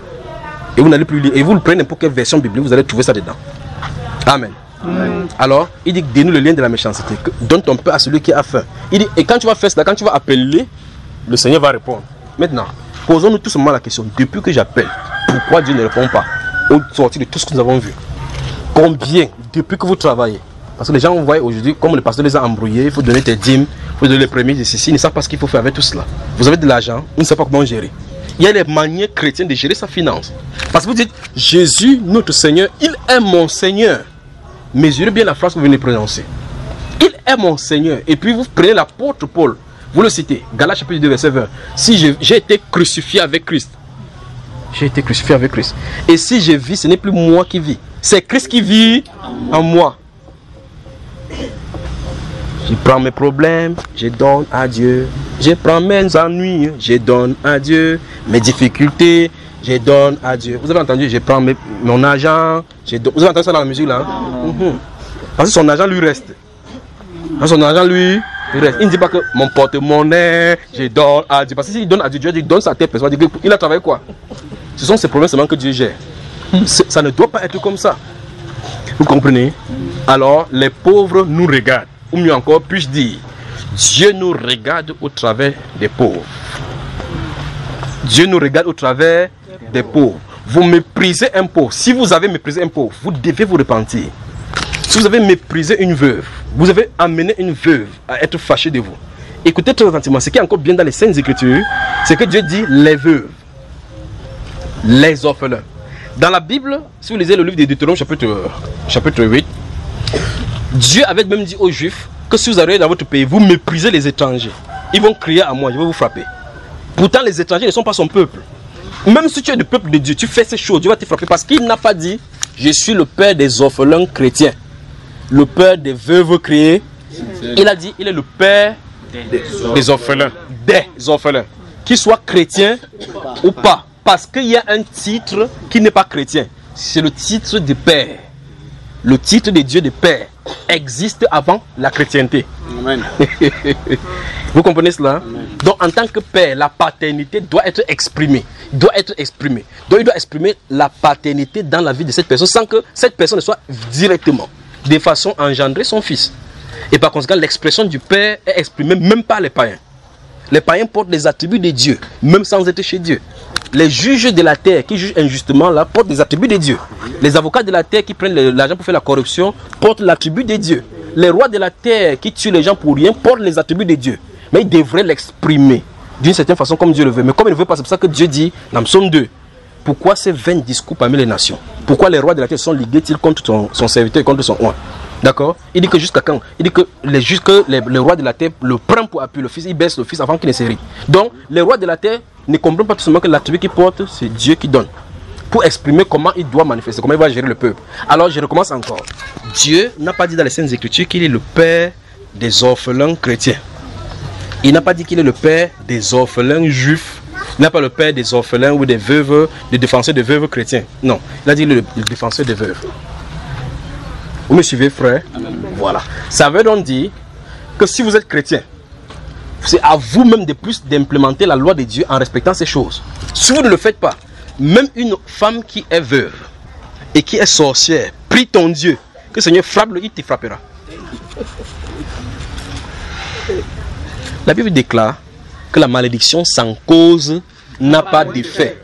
Et vous n'allez plus lire. Et vous le prenez n'importe quelle version biblique, vous allez trouver ça dedans. Amen. Alors, il dit que dénoue le lien de la méchanceté. Donne ton pain à celui qui a faim. Il dit, et quand tu vas faire cela, quand tu vas appeler, le Seigneur va répondre. Maintenant, posons-nous tout simplement la question. Depuis que j'appelle, pourquoi Dieu ne répond pas au sortir de tout ce que nous avons vu? Combien, depuis que vous travaillez? Parce que les gens voient aujourd'hui, comme le pasteur les a embrouillés, il faut donner tes dîmes, il faut donner les prémices de ceci, ils ne savent pas ce qu'il faut faire avec tout cela. Vous avez de l'argent, ils ne savent pas comment gérer. Il y a les manières chrétiennes de gérer sa finance. Parce que vous dites, Jésus, notre Seigneur, il est mon Seigneur. Mesurez bien la phrase que vous venez de prononcer. Il est mon Seigneur. Et puis vous prenez l'apôtre Paul, vous le citez, Galates chapitre 2, verset 20. Si j'ai été crucifié avec Christ, j'ai été crucifié avec Christ. Et si je vis, ce n'est plus moi qui vis. C'est Christ qui vit en moi. Je prends mes problèmes, je donne à Dieu. Je prends mes ennuis, je donne à Dieu. Mes difficultés, je donne à Dieu. Vous avez entendu, je prends mon argent. Vous avez entendu ça dans la musique là? Parce que son argent lui reste. Son argent lui reste. Il ne dit pas que mon porte-monnaie, je donne à Dieu. Parce que s'il donne à Dieu, Dieu donne ça à telle personne. Il a travaillé quoi? Ce sont ces problèmes seulement que Dieu gère. Ça ne doit pas être comme ça. Vous comprenez? Alors, les pauvres nous regardent. Ou mieux encore, puis-je dire, Dieu nous regarde au travers des pauvres. Dieu nous regarde au travers des pauvres. Vous méprisez un pauvre. Si vous avez méprisé un pauvre, vous devez vous repentir. Si vous avez méprisé une veuve, vous avez amené une veuve à être fâchée de vous. Écoutez très attentivement, ce qui est encore bien dans les Saintes Écritures, c'est que Dieu dit les veuves, les orphelins. Dans la Bible, si vous lisez le livre de Deutéronome chapitre 8, Dieu avait même dit aux Juifs que si vous arrivez dans votre pays, vous méprisez les étrangers. Ils vont crier à moi, je vais vous frapper. Pourtant, les étrangers ne sont pas son peuple. Même si tu es du peuple de Dieu, tu fais ces choses, Dieu va te frapper parce qu'il n'a pas dit je suis le père des orphelins chrétiens, le père des veuves créées. Il a dit il est le père des orphelins. Des orphelins. Qu'ils soient chrétiens ou pas. Parce qu'il y a un titre qui n'est pas chrétien. C'est le titre de père. Le titre de Dieu de père existe avant la chrétienté. Amen. Vous comprenez cela? Amen. Donc en tant que père, la paternité doit être exprimée. Donc il doit exprimer la paternité dans la vie de cette personne sans que cette personne ne soit directement, de façon engendrée son fils. Et par conséquent, l'expression du père est exprimée même par les païens. Les païens portent les attributs de Dieu, même sans être chez Dieu. Les juges de la terre qui jugent injustement là portent des attributs de Dieu. Les avocats de la terre qui prennent l'argent pour faire la corruption portent l'attribut de Dieu. Les rois de la terre qui tuent les gens pour rien portent les attributs de Dieu. Mais ils devraient l'exprimer d'une certaine façon comme Dieu le veut. Mais comme il ne veut pas, c'est pour ça que Dieu dit dans Psaume 2, pourquoi ces vains discours parmi les nations? Pourquoi les rois de la terre sont ligués-ils contre son serviteur et contre son roi? D'accord? Il dit que jusqu'à quand? Il dit que les rois de la terre le prennent pour appui le fils, ils baissent le fils avant qu'il ne s'hérite. Donc, les rois de la terre ne comprennent pas tout simplement que l'attribut qu'ils portent, c'est Dieu qui donne. Pour exprimer comment il doit manifester, comment il va gérer le peuple. Alors, je recommence encore. Dieu n'a pas dit dans les Saintes Écritures qu'il est le père des orphelins chrétiens. Il n'a pas dit qu'il est le père des orphelins juifs. Il n'a pas le père des orphelins ou des veuves, des défenseurs des veuves chrétiens. Non, il a dit le défenseur des veuves. Vous me suivez, frère? Amen. Voilà. Ça veut donc dire que si vous êtes chrétien, c'est à vous-même de plus d'implémenter la loi de Dieu en respectant ces choses. Si vous ne le faites pas, même une femme qui est veuve et qui est sorcière, prie ton Dieu, que le Seigneur frappe-le, il te frappera. La Bible déclare que la malédiction sans cause n'a pas d'effet.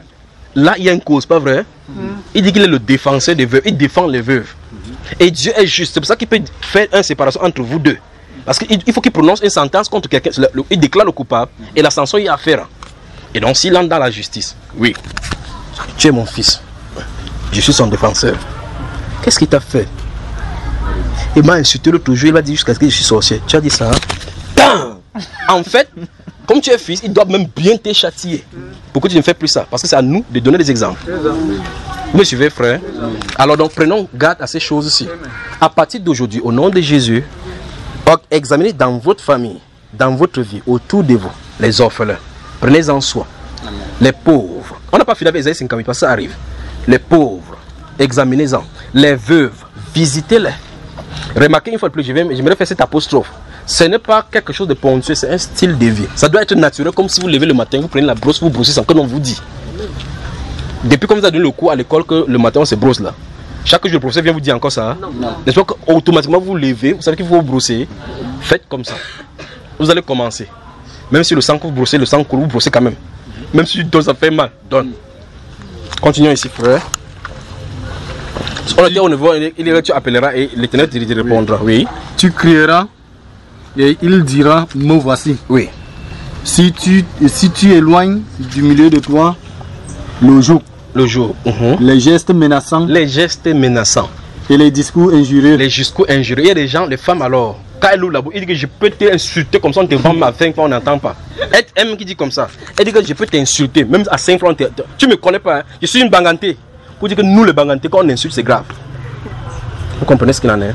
Là, il y a une cause, pas vrai? Il dit qu'il est le défenseur des veuves, il défend les veuves. Et Dieu est juste, c'est pour ça qu'il peut faire une séparation entre vous deux. Parce qu'il faut qu'il prononce une sentence contre quelqu'un. Il déclare le coupable et la sanction y a affaire. Et donc s'il entre dans la justice, oui, tu es mon fils, je suis son défenseur. Qu'est-ce qu'il t'a fait? Il m'a insulté l'autre jour, il m'a dit jusqu'à ce que je suis sorcier. Tu as dit ça, hein? En fait, comme tu es fils, il doit même bien te châtier. Pourquoi tu ne fais plus ça? Parce que c'est à nous de donner des exemples. Vous me suivez, frère? Alors donc prenons garde à ces choses-ci. À partir d'aujourd'hui, au nom de Jésus, examinez dans votre famille, dans votre vie, autour de vous, les orphelins. Prenez-en soin. Les pauvres. On n'a pas fini avec Isaïe 58 parce que ça arrive. Les pauvres, examinez-en. Les veuves, visitez-les. Remarquez une fois de plus, j'aimerais faire cette apostrophe. Ce n'est pas quelque chose de ponctuel, c'est un style de vie. Ça doit être naturel, comme si vous levez le matin, vous prenez la brosse, vous brossez sans que l'on vous dit. Depuis comme vous avez donné le cours à l'école que le matin on se brosse là. Chaque jour le professeur vient vous dire encore ça. N'est-ce pas qu'automatiquement vous vous levez, vous savez qu'il faut vous brosser. Faites comme ça. Vous allez commencer. Même si le sang que vous brossez, le sang coule, vous brossez quand même. Même si ça fait mal, donne. Continuons ici, frère. On était au niveau, tu appelleras et l'Éternel te répondra. Oui. Tu crieras et il dira, me voici. Oui. Si tu éloignes du milieu de toi le joug, les gestes menaçants, et les discours injurieux. Il y a des gens, les femmes alors, quand elles ouvrent la bouche, ils disent que je peux t'insulter comme ça, on te vend à 5 fois, on n'entend pas. Elle qui dit comme ça, elle dit que je peux t'insulter, même à 5 fois, tu me connais pas, hein? Je suis une banganté. Pour dire que nous les bangantés, quand on insulte, c'est grave. Vous comprenez ce qu'il en est?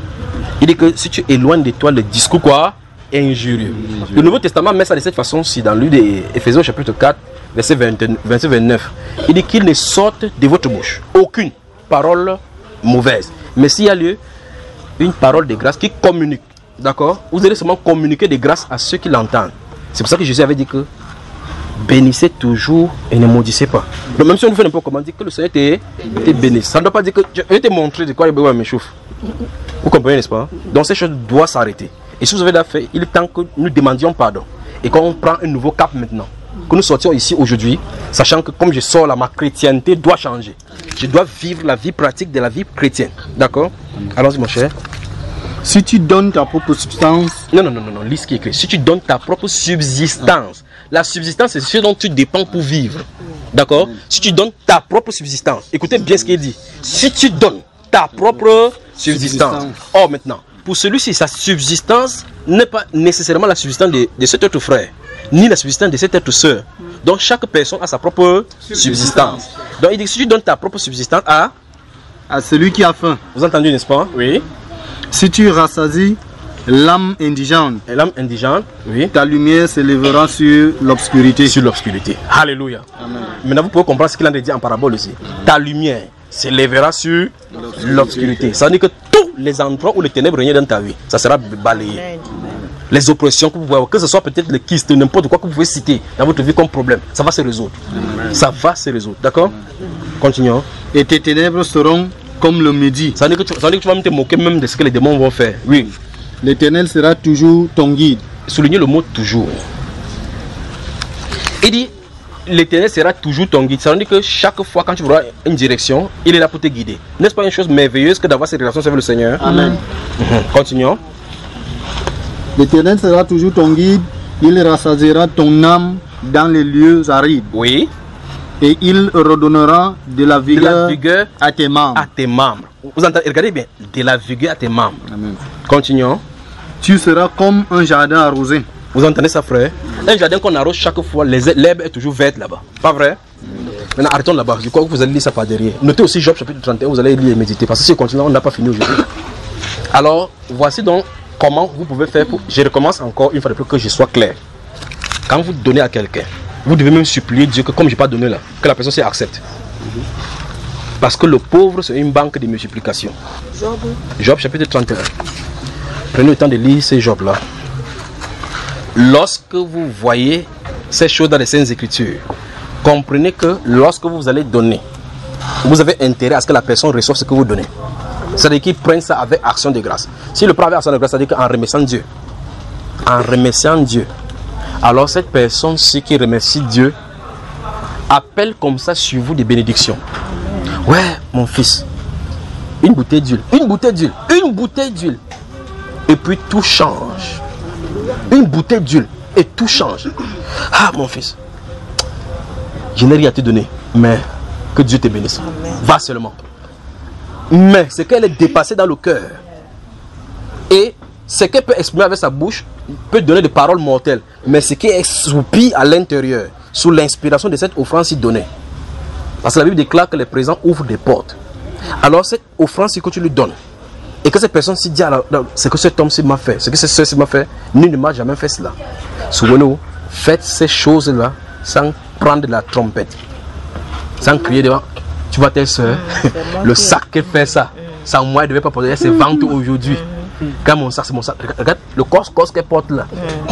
Il dit que si tu éloignes de toi le discours quoi? Injurieux. Le Nouveau Testament met ça de cette façon-ci dans lui d'Éphésiens chapitre 4, verset 29. Il dit qu'il ne sorte de votre bouche aucune parole mauvaise. Mais s'il y a lieu, une parole de grâce qui communique. D'accord? Vous allez seulement communiquer de grâce à ceux qui l'entendent. C'est pour ça que Jésus avait dit que bénissez toujours et ne maudissez pas. Donc même si on nous fait un peu comment dire que le Seigneur t'est béni, ça ne doit pas dire que je vais te montrer de quoi il me chauffe. Vous comprenez, n'est-ce pas? Donc ces choses doivent s'arrêter. Et si vous avez la fait, il est temps que nous demandions pardon. Et qu'on prend un nouveau cap maintenant. Que nous sortions ici aujourd'hui, sachant que comme je sors là, ma chrétienté doit changer. Je dois vivre la vie pratique de la vie chrétienne. D'accord? Allons-y mon cher. Si tu donnes ta propre substance... Non, lis ce qui est écrit. Si tu donnes ta propre subsistance. La subsistance, c'est ce dont tu dépends pour vivre. D'accord? Si tu donnes ta propre subsistance. Écoutez bien ce qu'il dit. Si tu donnes ta propre subsistance. Or maintenant, pour celui-ci, sa subsistance n'est pas nécessairement la subsistance de cet autre frère, ni la subsistance de cette autre soeur. Donc chaque personne a sa propre subsistance. Donc il dit que si tu donnes ta propre subsistance à celui qui a faim. Vous entendez, n'est-ce pas? Oui. Si tu rassasies l'âme indigente, oui, ta lumière s'élèvera sur l'obscurité. Alléluia. Amen. Maintenant vous pouvez comprendre ce qu'il a dit en parabole ici. Ta lumière s'élèvera sur l'obscurité. Ça veut dire que tous les endroits où les ténèbres règnent dans ta vie, ça sera balayé. Les oppressions que vous voyez, que ce soit peut-être le kyste, n'importe quoi que vous pouvez citer dans votre vie comme problème, ça va se résoudre. Ça va se résoudre. D'accord? Continuons. Et tes ténèbres seront comme le midi. Ça veut dire que tu vas même te moquer même de ce que les démons vont faire. Oui. L'Éternel sera toujours ton guide. Soulignez le mot toujours. Il dit l'Éternel sera toujours ton guide. Ça veut dire que chaque fois quand tu verras une direction, il est là pour te guider. N'est-ce pas une chose merveilleuse que d'avoir cette relation avec le Seigneur? Amen. Continuons. L'Éternel sera toujours ton guide. Il rassasiera ton âme dans les lieux arides. Oui. Et il redonnera de la vigueur à tes membres. Vous entendez? Regardez bien. De la vigueur à tes membres. Amen. Continuons. Tu seras comme un jardin arrosé. Vous entendez ça, frère? Un jardin qu'on arrose chaque fois, l'herbe est toujours verte là-bas. Pas vrai? Maintenant, arrêtons là-bas. Je crois que vous allez lire ça par derrière. Notez aussi Job chapitre 31, vous allez lire et méditer. Parce que si on continue, on n'a pas fini aujourd'hui. Alors, voici donc comment vous pouvez faire pour... Je recommence encore une fois de plus que je sois clair. Quand vous donnez à quelqu'un, vous devez même supplier Dieu que comme je n'ai pas donné là, que la personne s'y accepte. Parce que le pauvre, c'est une banque de multiplication. Job chapitre 31. Prenez le temps de lire ces Job là. Lorsque vous voyez ces choses dans les Saintes Écritures, comprenez que lorsque vous allez donner, vous avez intérêt à ce que la personne reçoive ce que vous donnez. C'est-à-dire qu'ils prennent ça avec action de grâce. Si le prend avec action de grâce, c'est-à-dire qu'en remerciant Dieu. En remerciant Dieu. Alors cette personne-ci qui remercie Dieu appelle comme ça sur vous des bénédictions. Ouais, mon fils, une bouteille d'huile, une bouteille d'huile, une bouteille d'huile. Et puis tout change. Une bouteille d'huile et tout change. Ah mon fils, je n'ai rien à te donner, mais que Dieu te bénisse. Va seulement. Mais c'est qu'elle est dépassée dans le cœur. Et ce qu'elle peut exprimer avec sa bouche peut donner des paroles mortelles. Mais ce qui est soupi à l'intérieur, sous l'inspiration de cette offrande-ci donnée. Parce que la Bible déclare que les présents ouvrent des portes. Alors cette offrande-ci que tu lui donnes, et que cette personne-ci dit, c'est que cet homme-ci m'a fait, ce que cette soeur-ci m'a fait, nul ne m'a jamais fait cela. Souvenez-vous, faites ces choses-là sans prendre la trompette, sans crier devant. Tu vois tes soeurs, le sac qu'elle fait ça, sans moi elle ne devait pas porter ses ventes aujourd'hui. Quand mon sac, c'est mon sac. Regarde le cos qu'elle porte là,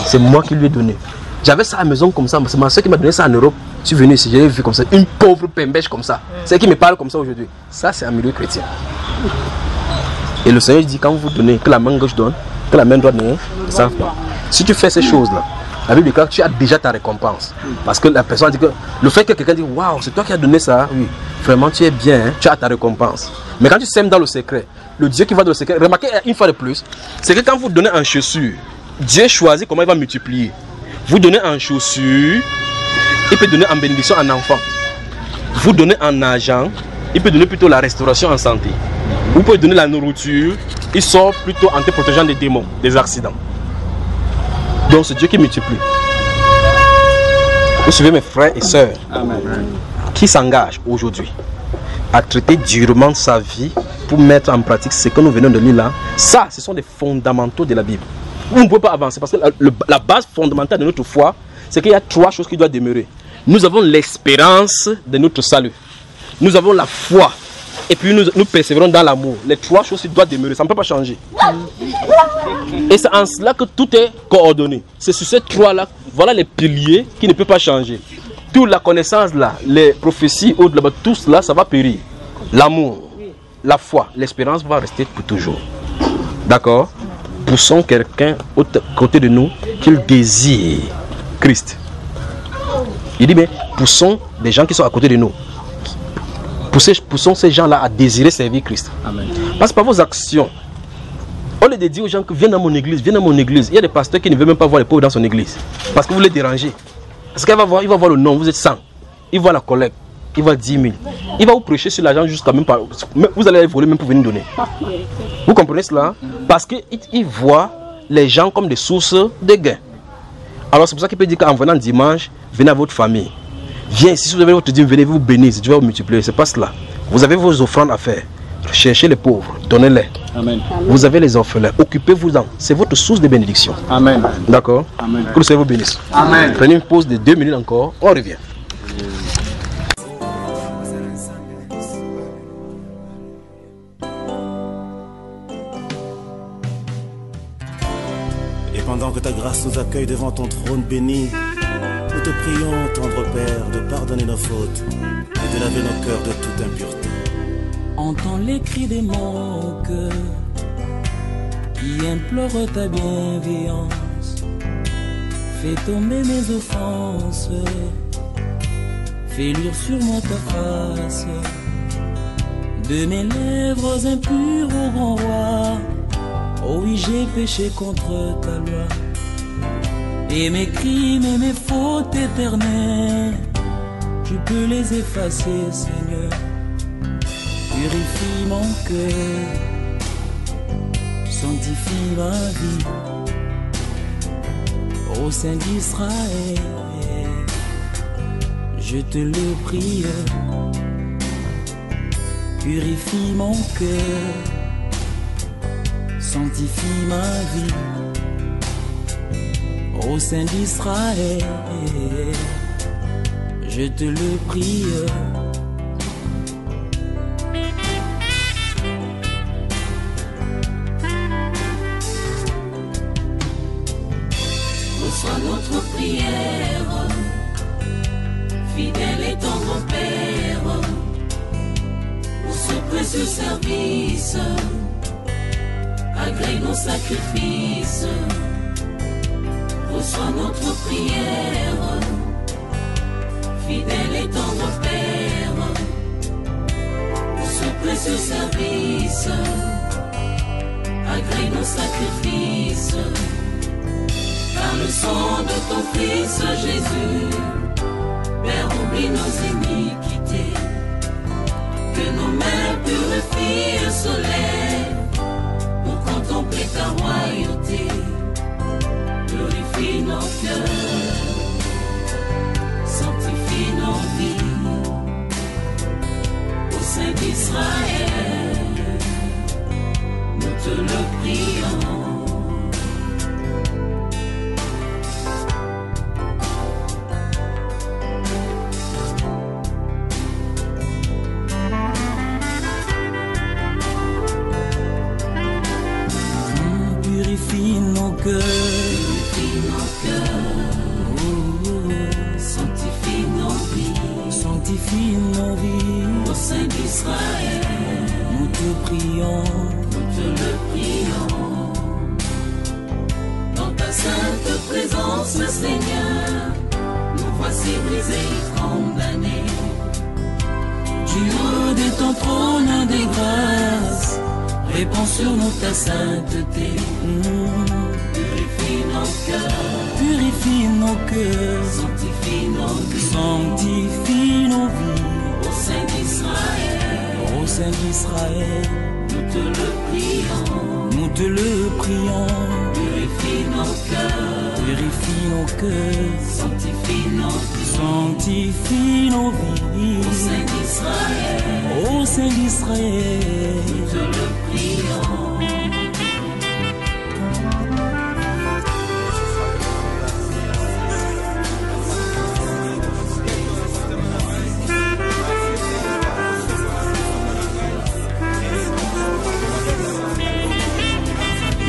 c'est moi qui lui ai donné. J'avais ça à la maison comme ça, c'est ma soeur qui m'a donné ça en Europe. Je suis venu ici, je l'ai vu comme ça, une pauvre pembèche comme ça. C'est elle qui me parle comme ça aujourd'hui. Ça c'est un milieu chrétien. Et le Seigneur dit, quand vous donnez, que la main gauche donne, que la main droite ne savent pas. Si tu fais ces choses-là, la Bible dit que tu as déjà ta récompense. Parce que la personne dit que le fait que quelqu'un dit, waouh, c'est toi qui as donné ça, oui, vraiment tu es bien, hein, tu as ta récompense. Mais quand tu sèmes dans le secret, le Dieu qui va dans le secret, remarquez une fois de plus, c'est que quand vous donnez en chaussure, Dieu choisit comment il va multiplier. Vous donnez en chaussure, il peut donner en bénédiction en enfant. Vous donnez en argent, il peut donner plutôt la restauration en santé. Vous pouvez donner la nourriture, il sort plutôt en te protégeant des démons, des accidents. Donc c'est Dieu qui multiplie. Vous suivez mes frères et sœurs. Amen. Qui s'engagent aujourd'hui à traiter durement sa vie pour mettre en pratique ce que nous venons de lire là. Ça, ce sont des fondamentaux de la Bible. Vous ne pouvez pas avancer parce que la base fondamentale de notre foi, c'est qu'il y a trois choses qui doivent demeurer. Nous avons l'espérance de notre salut. Nous avons la foi. Et puis nous persévérons dans l'amour. Les trois choses qui doivent demeurer. Ça ne peut pas changer. Et c'est en cela que tout est coordonné. C'est sur ces trois-là, voilà les piliers qui ne peuvent pas changer. Toute la connaissance là, les prophéties, au-delà, tout cela, ça va périr. L'amour, la foi, l'espérance va rester pour toujours. D'accord? Poussons quelqu'un au côté de nous qu'il désire Christ. Il dit, mais poussons des gens qui sont à côté de nous. Poussons ces gens-là à désirer servir Christ. Amen. Parce que par vos actions, on les dit aux gens que viens dans mon église, viens dans mon église. Il y a des pasteurs qui ne veulent même pas voir les pauvres dans son église. Parce que vous les dérangez. Parce qu'il va voir, il va voir le nom, vous êtes 100. Il voit la collecte, il voit 10 000. Il va vous prêcher sur l'argent jusqu'à même pas. Vous allez voler même pour venir donner. Vous comprenez cela? Parce qu'il voit les gens comme des sources de gains. Alors c'est pour ça qu'il peut dire qu'en venant dimanche, venez à votre famille. Viens, si vous avez votre Dieu, venez vous bénir, Dieu va vous multiplier. C'est pas cela. Vous avez vos offrandes à faire. Cherchez les pauvres, donnez-les. Amen. Vous avez les orphelins, occupez-vous-en. C'est votre source de bénédiction. Amen. D'accord? Amen. Que le Seigneur vous bénisse. Amen. Prenez une pause de 2 minutes encore, on revient. Et pendant que ta grâce nous accueille devant ton trône béni, nous te prions, tendre Père, de pardonner nos fautes et de laver nos cœurs de toute impureté. Entends les cris de mon cœur qui implore ta bienveillance. Fais tomber mes offenses, fais luire sur moi ta face. De mes lèvres impures au grand roi, oh oui, j'ai péché contre ta loi. Et mes crimes et mes fautes éternelles, tu peux les effacer, Seigneur. Purifie mon cœur, sanctifie ma vie, ô Saint d'Israël, je te le prie. Purifie mon cœur, sanctifie ma vie, ô Saint d'Israël, je te le prie. Reçois notre prière, fidèle et tendre Père, pour ce précieux service, agrée nos sacrifices. Reçois notre prière, fidèle et tendre Père, pour ce précieux service, agrée nos sacrifices. Par le sang de ton Fils Jésus, Père, oublie nos iniquités, que nos mains purifient le soleil, pour contempler ta royauté. Purifie nos cœurs, sanctifie nos vies, au sein d'Israël, nous te le prions. Purifie nos cœurs, sanctifie nos vies, sanctifie nos vies, au sein d'Israël, nous te prions, nous te le prions. Dans ta sainte présence, Seigneur, nous voici brisés et condamnés. Du haut de ton trône des grâces, répands sur nous ta sainteté. Purifie nos cœurs, purifie nos cœurs, sanctifie nos vies, sanctifie nos vies, au sein d'Israël, au sein d'Israël, nous te le prions, nous te le prions. Purifie nos cœurs, purifie nos cœurs, sanctifie nos vies, sanctifie nos vies, au sein d'Israël, au sein d'Israël, nous te le prions.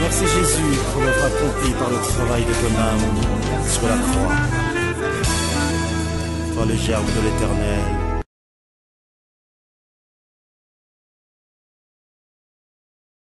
Merci Jésus pour l'œuvre accomplie par le travail de ton âme sur la croix. Toi le germe de l'Éternel,